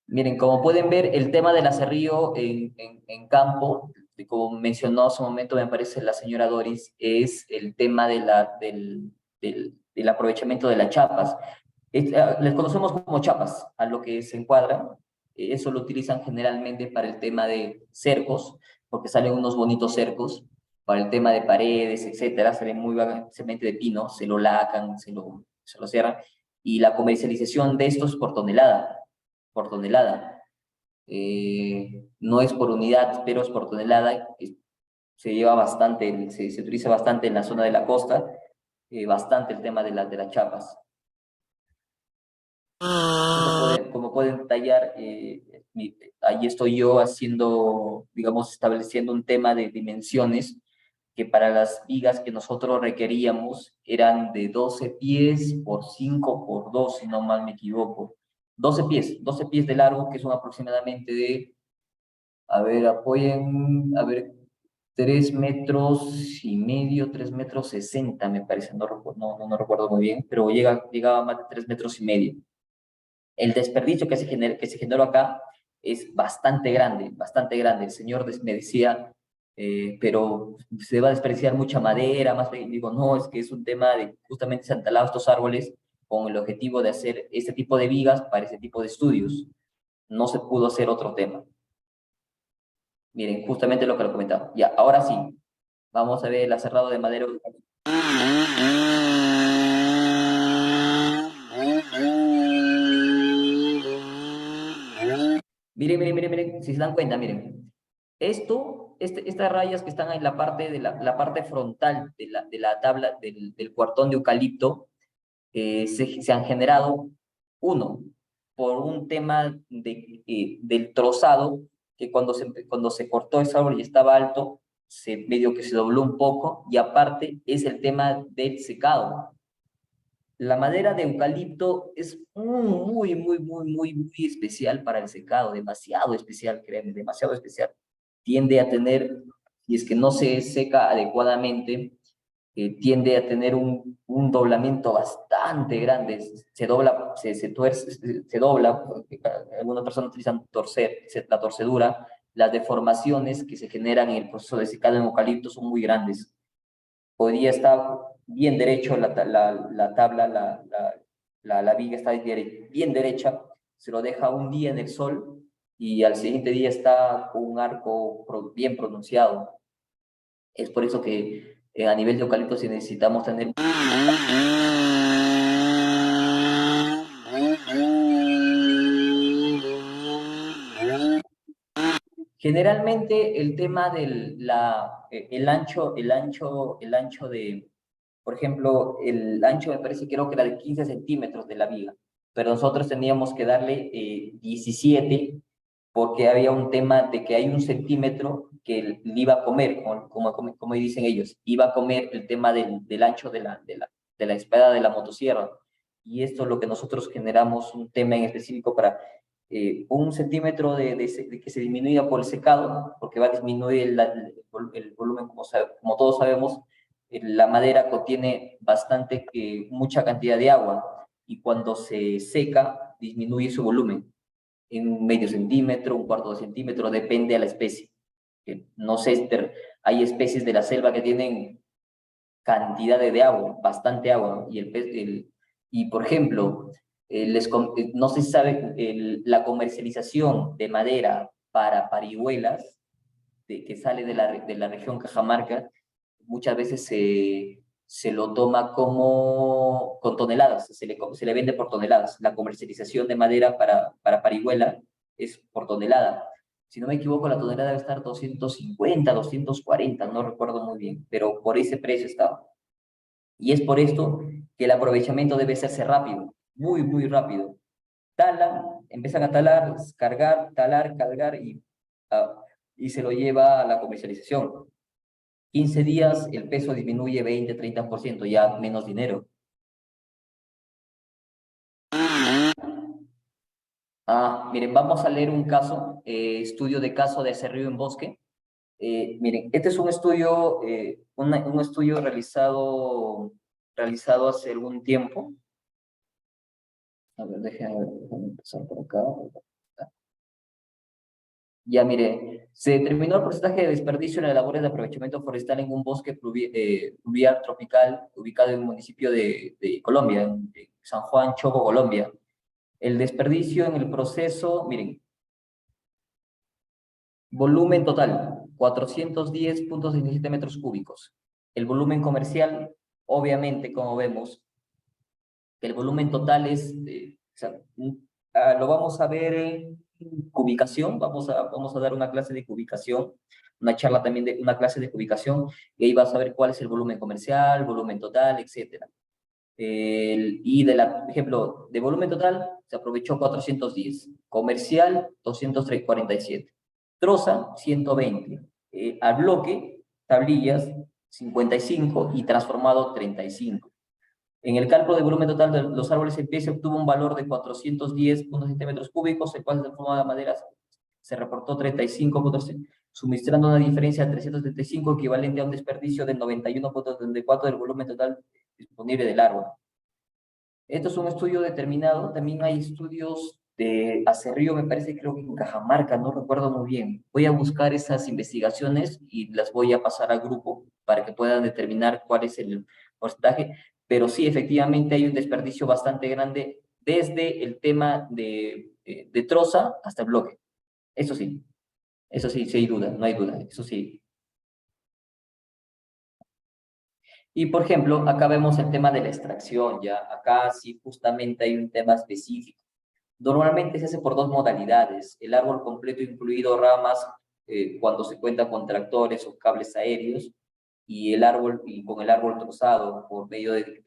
Miren, como pueden ver, el tema del acerrío en campo, como mencionó hace un momento, me parece la señora Doris, es el tema del aprovechamiento de las chapas. Les conocemos como chapas, a lo que se encuadra. Eso lo utilizan generalmente para el tema de cercos, porque salen unos bonitos cercos, para el tema de paredes, etcétera, salen muy básicamente de pino, se lo lacan, se lo cierran, y la comercialización de estos por tonelada. No es por unidad, pero es por tonelada. Se lleva bastante, se utiliza bastante en la zona de la costa, bastante el tema de las chapas. Como pueden tallar, ahí estoy yo haciendo, digamos, estableciendo un tema de dimensiones que para las vigas que nosotros requeríamos eran de 12 pies por 5 por 2, si no mal me equivoco. 12 pies de largo, que son aproximadamente de, apoyen, 3 metros y medio, 3 metros 60, me parece, no recuerdo muy bien, pero llegaba a más de 3 metros y medio. El desperdicio que se generó acá es bastante grande. El señor me decía, pero se va a desperdiciar mucha madera, más bien, digo, no, es que es un tema de, justamente se han talado estos árboles con el objetivo de hacer este tipo de vigas para ese tipo de estudios. No se pudo hacer otro tema. Miren, justamente lo que lo comentaba. Ya, ahora sí, vamos a ver el aserrado de madera. Miren, si se dan cuenta, miren. Estas rayas que están en la parte, la parte frontal de la tabla del cuartón de eucalipto, se han generado, uno, por un tema del trozado, que cuando se cortó ese árbol y estaba alto, medio que se dobló un poco, y aparte es el tema del secado. La madera de eucalipto es muy especial para el secado, demasiado especial, créanme, demasiado especial. Tiende a tener, si es que no se seca adecuadamente, tiende a tener un doblamiento bastante grande, se dobla, se tuerce, se dobla, algunas personas utilizan torcer, la torcedura, las deformaciones que se generan en el proceso de secado en eucalipto son muy grandes. Podría estar bien derecho la tabla, la viga está bien derecha, se lo deja un día en el sol y al siguiente día está con un arco bien pronunciado. Es por eso que a nivel de eucalipto sí necesitamos tener... Generalmente el tema del el ancho de, por ejemplo, el ancho me parece creo que era de 15 centímetros de la viga, pero nosotros teníamos que darle 17 porque había un tema de que hay un centímetro que le iba a comer, como dicen ellos, iba a comer el tema del ancho de la espada de la motosierra. Y esto es lo que nosotros generamos un tema en específico para un centímetro de que se disminuya por el secado, porque va a disminuir el volumen, como todos sabemos, la madera contiene mucha cantidad de agua, y cuando se seca, disminuye su volumen en medio centímetro, un cuarto de centímetro, depende de la especie. No sé, hay especies de la selva que tienen cantidad de agua, bastante agua, y por ejemplo, no se sabe, la comercialización de madera para parihuelas, que sale de la región Cajamarca, muchas veces se lo toma con toneladas, se le vende por toneladas. La comercialización de madera para parihuela es por tonelada. Si no me equivoco, la tonelada debe estar 250, 240, no recuerdo muy bien, pero por ese precio estaba. Y es por esto que el aprovechamiento debe hacerse rápido, muy, muy rápido. Talan, empiezan a talar, cargar, talar, cargar y se lo lleva a la comercialización. 15 días, el peso disminuye 20, 30%, ya menos dinero. Miren, vamos a leer un caso, estudio de caso de acerrío en bosque. Miren, este es un estudio, un estudio realizado hace algún tiempo. A ver, déjenme empezar por acá. Ya, mire, se determinó el porcentaje de desperdicio en las labores de aprovechamiento forestal en un bosque pluvial tropical ubicado en un municipio de Colombia, en San Juan, Choco, Colombia. El desperdicio en el proceso, miren, volumen total, 410.67 metros cúbicos. El volumen comercial, obviamente, como vemos, el volumen total es, lo vamos a ver en cubicación, vamos a dar una clase de cubicación, una charla también de una clase de cubicación, y ahí vas a ver cuál es el volumen comercial, volumen total, etc. Y por ejemplo, de volumen total se aprovechó 410, comercial 247, troza 120, al bloque, tablillas 55 y transformado 35. En el cálculo de volumen total de los árboles en pie se obtuvo un valor de 410.7 metros cúbicos, el cual de forma de madera se reportó 35.3, suministrando una diferencia de 375 equivalente a un desperdicio de 91.34 del volumen total disponible del árbol. Esto es un estudio determinado. También hay estudios de acerrío, me parece, creo que en Cajamarca, no recuerdo muy bien. Voy a buscar esas investigaciones y las voy a pasar al grupo para que puedan determinar cuál es el porcentaje. Pero sí, efectivamente hay un desperdicio bastante grande desde el tema de troza hasta el bloque. Eso sí, sí hay duda, no hay duda, eso sí. Y, por ejemplo, acá vemos el tema de la extracción, ¿ya? Acá sí justamente hay un tema específico. Normalmente se hace por dos modalidades, el árbol completo incluido ramas cuando se cuenta con tractores o cables aéreos, y con el árbol trozado por medio de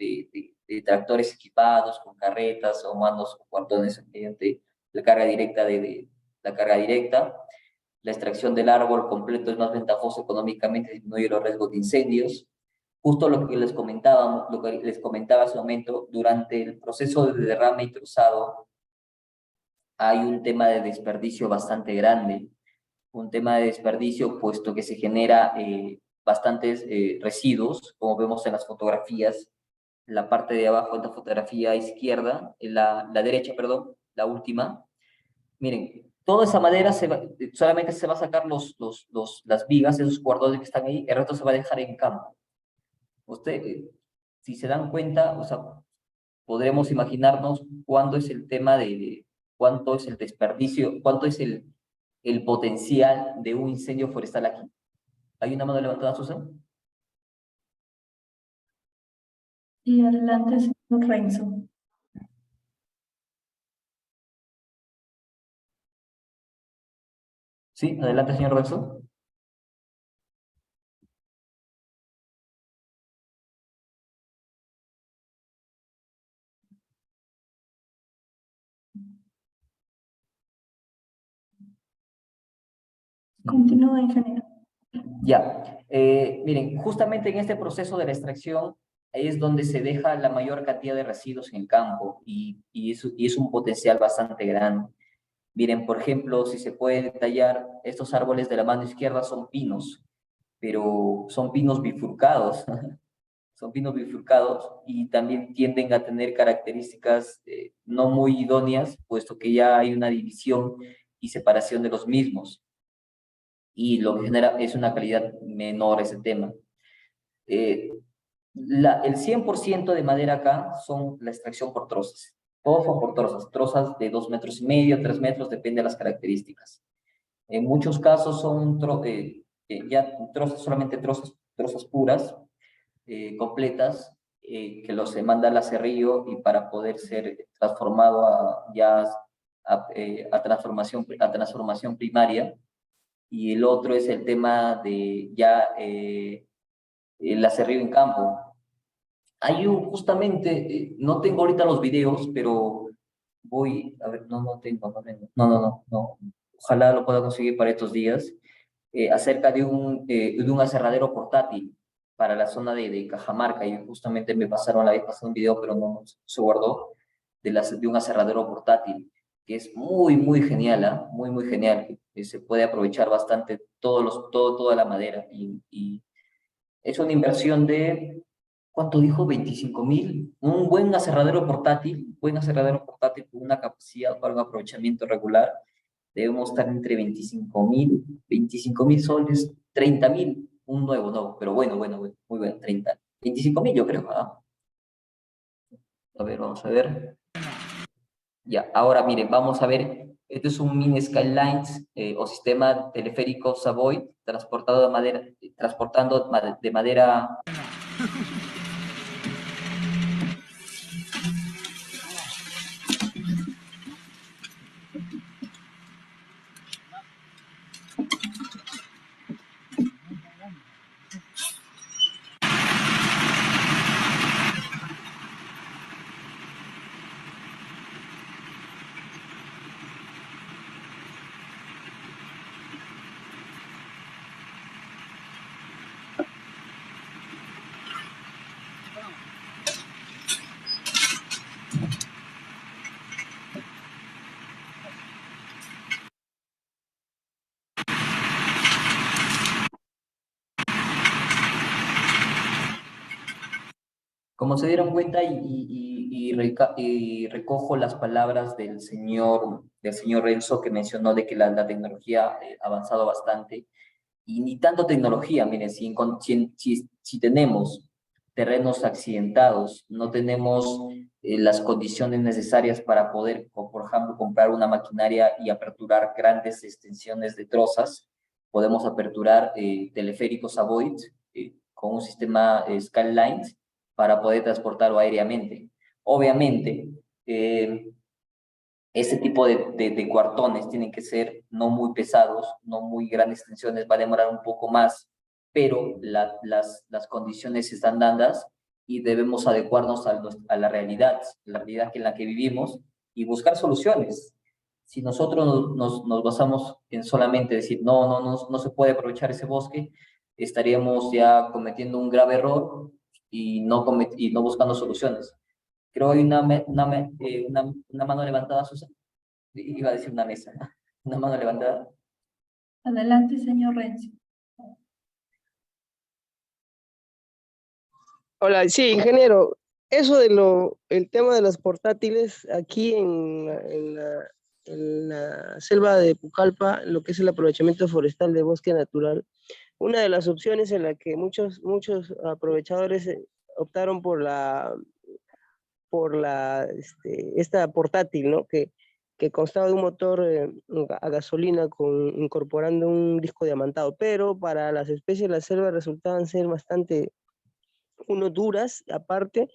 tractores equipados con carretas o mandos o cuartones mediante la carga directa la carga directa. La extracción del árbol completo es más ventajosa económicamente, disminuye los riesgos de incendios. Justo lo que les comentaba hace un momento, durante el proceso de derrame y trozado hay un tema de desperdicio bastante grande. Un tema de desperdicio puesto que se genera bastantes residuos, como vemos en las fotografías. La parte de abajo de la fotografía izquierda, la derecha, perdón, la última. Miren, toda esa madera solamente se va a sacar las vigas, esos cordones que están ahí, el resto se va a dejar en campo. Usted, si se dan cuenta, o sea, podremos imaginarnos cuándo es el tema de cuánto es el desperdicio, cuánto es el potencial de un incendio forestal aquí. ¿Hay una mano levantada, Susan? Y adelante, señor Renzo. Sí, adelante, señor Renzo. Continúa, ingeniero. Ya, miren, justamente en este proceso de la extracción es donde se deja la mayor cantidad de residuos en el campo y es un potencial bastante grande. Miren, por ejemplo, si se puede detallar, estos árboles de la mano izquierda son pinos, pero son pinos bifurcados, son pinos bifurcados y también tienden a tener características no muy idóneas, puesto que ya hay una división y separación de los mismos. Y lo que genera es una calidad menor ese tema. El 100% de madera acá son la extracción por trozas. Todos son por trozas de 2,5 metros, 3 metros, depende de las características. En muchos casos son solamente trozas puras, completas, que se manda al aserrío y para poder ser transformado a transformación primaria. Y el otro es el tema de el aserrío en campo. Justamente, no tengo ahorita los videos, pero voy, a ver, no tengo, no. Ojalá lo pueda conseguir para estos días, acerca de un aserradero portátil para la zona de Cajamarca, y justamente me pasaron la vez pasada un video, pero no se guardó, de un aserradero portátil, que es muy genial, ¿eh? Muy genial, que se puede aprovechar bastante toda la madera, y es una inversión de, ¿cuánto dijo? 25,000, un buen aserradero portátil con una capacidad para un aprovechamiento regular, debemos estar entre 25,000 soles, 30,000, un nuevo, no, pero bueno, muy bueno, 25,000 yo creo, ¿ah? A ver, vamos a ver. Ya, ahora miren, vamos a ver, este es un mini Skylines o sistema teleférico Savoy transportando de madera. Como se dieron cuenta, y recojo las palabras del señor Renzo, que mencionó de que la tecnología ha avanzado bastante, y ni tanto tecnología, miren, si tenemos terrenos accidentados, no tenemos las condiciones necesarias para poder, por ejemplo, comprar una maquinaria y aperturar grandes extensiones de trozas, podemos aperturar teleféricos Savoy con un sistema Skylines para poder transportarlo aéreamente. Obviamente, ese tipo de cuartones tienen que ser no muy pesados, no muy grandes extensiones, va a demorar un poco más, pero las condiciones están dadas y debemos adecuarnos a la realidad en la que vivimos y buscar soluciones. Si nosotros nos basamos en solamente decir no se puede aprovechar ese bosque, estaríamos ya cometiendo un grave error y no buscando soluciones. Creo que hay una mano levantada, Susana. Iba a decir una mesa. Una mano levantada. Adelante, señor Renzo. Hola, sí, ingeniero. Eso el tema de los portátiles, aquí en la selva de Pucallpa, lo que es el aprovechamiento forestal de bosque natural, una de las opciones en la que muchos aprovechadores optaron esta portátil, ¿no? Que constaba de un motor a gasolina incorporando un disco diamantado, pero para las especies de la selva resultaban ser bastante duras. Aparte,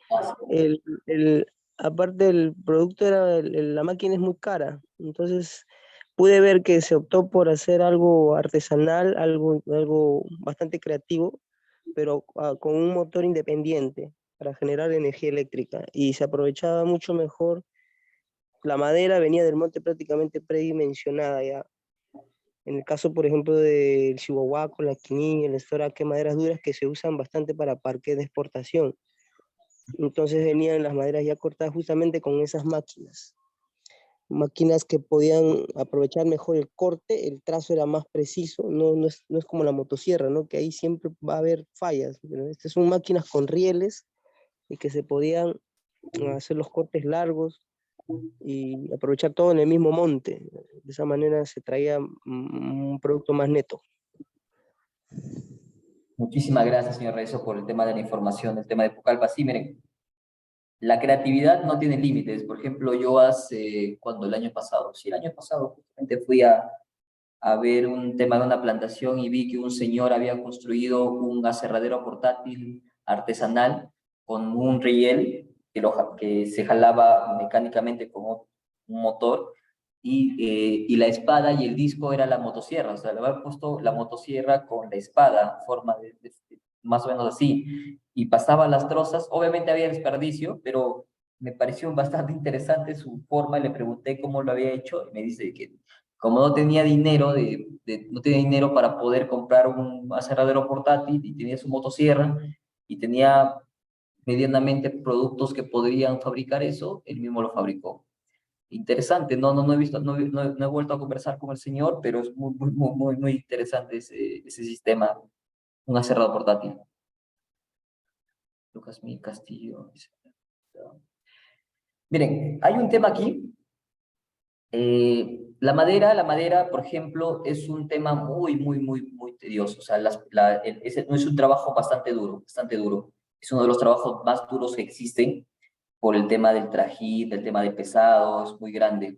aparte el producto la máquina es muy cara. Entonces pude ver que se optó por hacer algo artesanal, algo bastante creativo, pero con un motor independiente para generar energía eléctrica. Y se aprovechaba mucho mejor. La madera venía del monte prácticamente predimensionada ya. En el caso, por ejemplo, del chihuahua, la quinilla, el estoraque, maderas duras que se usan bastante para parques de exportación. Entonces venían las maderas ya cortadas justamente con esas máquinas que podían aprovechar mejor el corte, el trazo era más preciso, no es como la motosierra, ¿no? Que ahí siempre va a haber fallas, ¿no? Estas son máquinas con rieles y que se podían hacer los cortes largos y aprovechar todo en el mismo monte. De esa manera se traía un producto más neto. Muchísimas gracias, señor Rezo, por el tema de la información, el tema de Pucallpa. Sí, miren, la creatividad no tiene límites. Por ejemplo, yo cuando el año pasado, justamente fui a ver un tema de una plantación y vi que un señor había construido un aserradero portátil artesanal con un riel que se jalaba mecánicamente con un motor y la espada y el disco era la motosierra. O sea, le había puesto la motosierra con la espada, forma más o menos así, y pasaba las trozas. Obviamente había desperdicio, pero me pareció bastante interesante su forma y le pregunté cómo lo había hecho y me dice que como no tenía dinero, no tenía dinero para poder comprar un aserradero portátil y tenía su motosierra y tenía medianamente productos que podrían fabricar eso, él mismo lo fabricó. Interesante, no he visto, no he vuelto a conversar con el señor, pero es muy interesante ese sistema, un aserrador portátil. Lucas Mil Castillo. Miren, hay un tema aquí. La madera, por ejemplo, es un tema muy tedioso. O sea, ese no es un trabajo bastante duro. Es uno de los trabajos más duros que existen por el tema del trajín, del tema de pesado, es muy grande.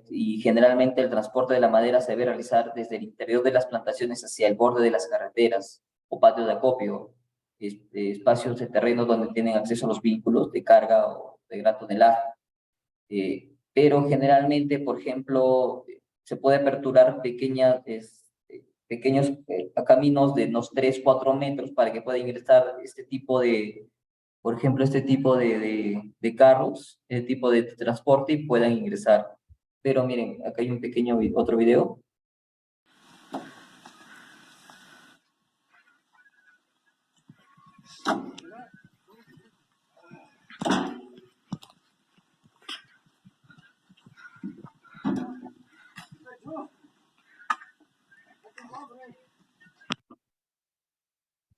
Y generalmente el transporte de la madera se debe realizar desde el interior de las plantaciones hacia el borde de las carreteras o patios de acopio, espacios de terreno donde tienen acceso a los vehículos de carga o de gran tonelaje. Pero generalmente, por ejemplo, se puede aperturar pequeños caminos de unos 3-4 metros para que pueda ingresar por ejemplo, este tipo de carros, este tipo de transporte y puedan ingresar. Pero miren, acá hay otro video.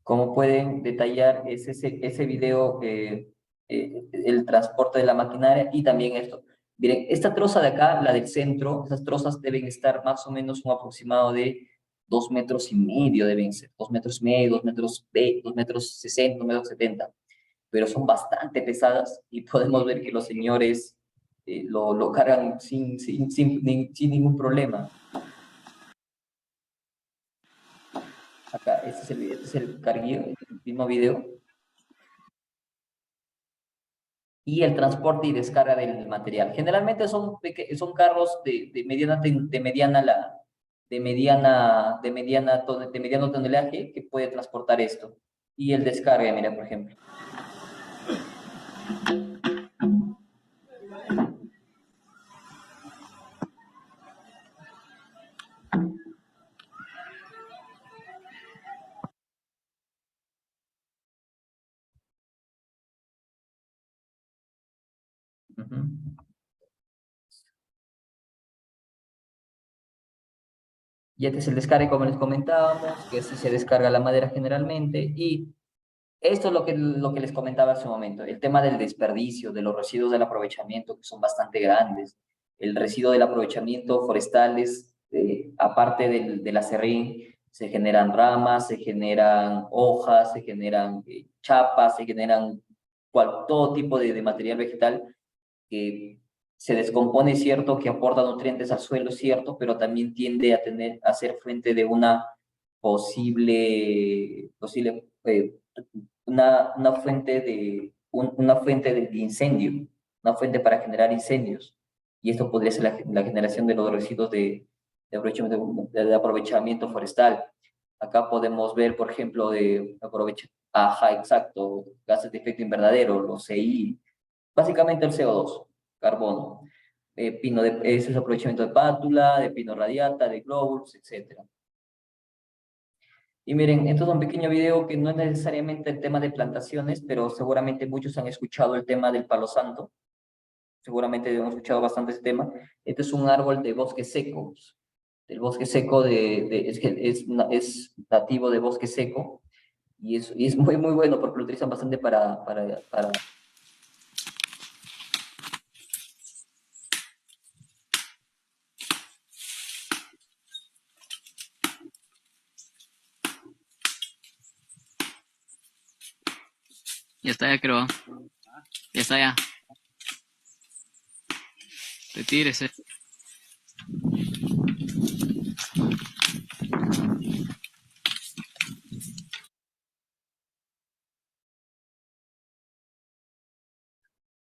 Como pueden detallar, es ese video, el transporte de la maquinaria y también esto. Miren, esta troza de acá, la del centro, esas trozas deben estar más o menos un aproximado de 2,5 metros deben ser, 2,5 metros, 2,60 metros, 2,70 metros, pero son bastante pesadas y podemos ver que los señores lo cargan sin ningún problema. Acá, este es el carguillo, el mismo video. Y el transporte y descarga del material. Generalmente son carros de mediano tonelaje que puede transportar esto. Y el descarga, mira, por ejemplo. Y este es el descargue, como les comentábamos, que así se descarga la madera generalmente, y Esto es lo que les comentaba hace un momento, el tema del desperdicio, de los residuos del aprovechamiento, que son bastante grandes. El residuo del aprovechamiento forestales, aparte del acerrín, se generan ramas, se generan hojas, se generan chapas, se generan todo tipo de material vegetal que se descompone, cierto, que aporta nutrientes al suelo, cierto, pero también tiende a ser fuente de una posible una fuente de incendio, una fuente para generar incendios. Y esto podría ser la generación de los residuos de aprovechamiento forestal. Acá podemos ver, por ejemplo, exacto, gases de efecto invernadero, los CI, básicamente el CO2, carbono. Ese es aprovechamiento de pátula, de pino radiata, de globulus, etc. Y miren, esto es un pequeño video que no es necesariamente el tema de plantaciones, pero seguramente muchos han escuchado el tema del palo santo. Seguramente hemos escuchado bastante ese tema. Este es un árbol de bosque seco. El bosque seco es nativo de bosque seco y es muy, muy bueno porque lo utilizan bastante para Ya está, ya creo. Ya está, ya. Retírese.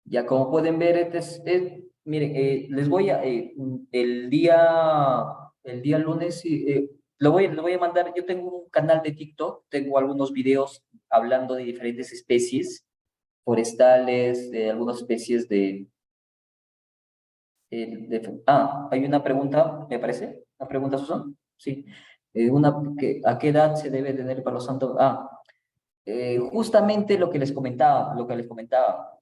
Ya como pueden ver, miren, les voy a, el día lunes, lo voy a mandar, yo tengo un canal de TikTok, tengo algunos videos hablando de diferentes especies forestales, de algunas especies hay una pregunta, me parece, una pregunta, Susan, sí, ¿a qué edad se debe tener el palo santo? Justamente lo que les comentaba,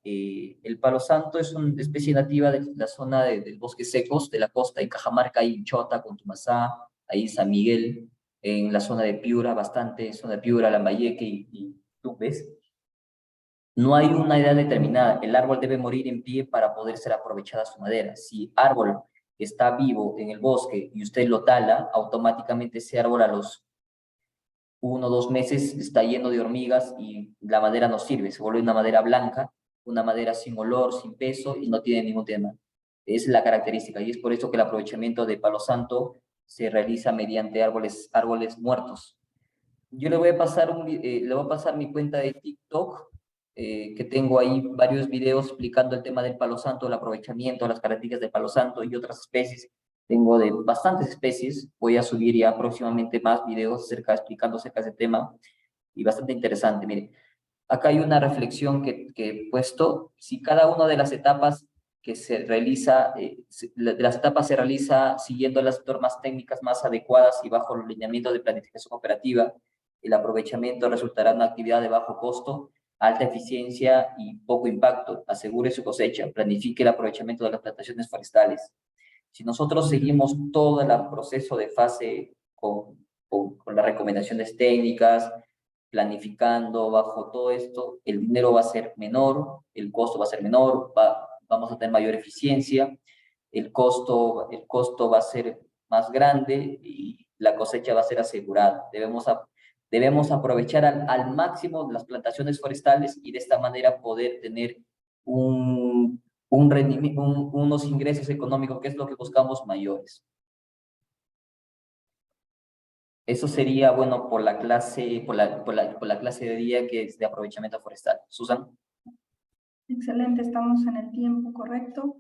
el palo santo es una especie nativa de la zona del bosques secos, de la costa, en Cajamarca, ahí en Chota, Contumasá, ahí en San Miguel, en la zona de Piura, bastante, zona de Piura, Lambayeque y Tumbes. No hay una edad determinada, el árbol debe morir en pie para poder ser aprovechada su madera. Si árbol está vivo en el bosque y usted lo tala, automáticamente ese árbol a los 1 o 2 meses está lleno de hormigas y la madera no sirve, se vuelve una madera blanca, una madera sin olor, sin peso y no tiene ningún tema. Esa es la característica y es por eso que el aprovechamiento de palo santo se realiza mediante árboles muertos. Yo le voy a pasar mi cuenta de TikTok, que tengo ahí varios videos explicando el tema del palo santo, el aprovechamiento, las características del palo santo y otras especies. Tengo de bastantes especies, voy a subir ya próximamente más videos explicando acerca de ese tema, y bastante interesante. Miren, acá hay una reflexión que he puesto, si cada una de las etapas que se realiza, se realiza siguiendo las normas técnicas más adecuadas y bajo los lineamientos de planificación operativa, el aprovechamiento resultará en una actividad de bajo costo, alta eficiencia y poco impacto. Asegure su cosecha, planifique el aprovechamiento de las plantaciones forestales. Si nosotros seguimos todo el proceso de fase con las recomendaciones técnicas, planificando bajo todo esto, el dinero va a ser menor, el costo va a ser menor, vamos a tener mayor eficiencia, el costo va a ser más grande y la cosecha va a ser asegurada. Debemos aprovechar al máximo las plantaciones forestales y de esta manera poder tener unos ingresos económicos, que es lo que buscamos, mayores. Eso sería, bueno, por la clase de día, que es de aprovechamiento forestal. Susan. Excelente, estamos en el tiempo correcto.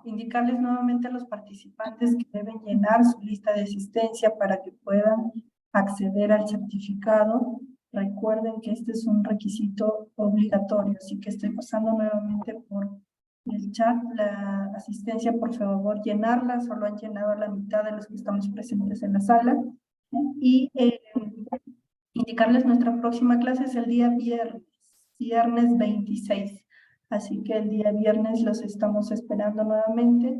Indicarles nuevamente a los participantes que deben llenar su lista de asistencia para que puedan acceder al certificado. Recuerden que este es un requisito obligatorio, así que estoy pasando nuevamente por el chat la asistencia. Por favor, llenarla. Solo han llenado la mitad de los que estamos presentes en la sala. Y indicarles nuestra próxima clase es el día viernes 26. Así que el día viernes los estamos esperando nuevamente.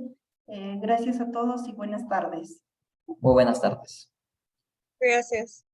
Gracias a todos y buenas tardes. Muy buenas tardes. Gracias.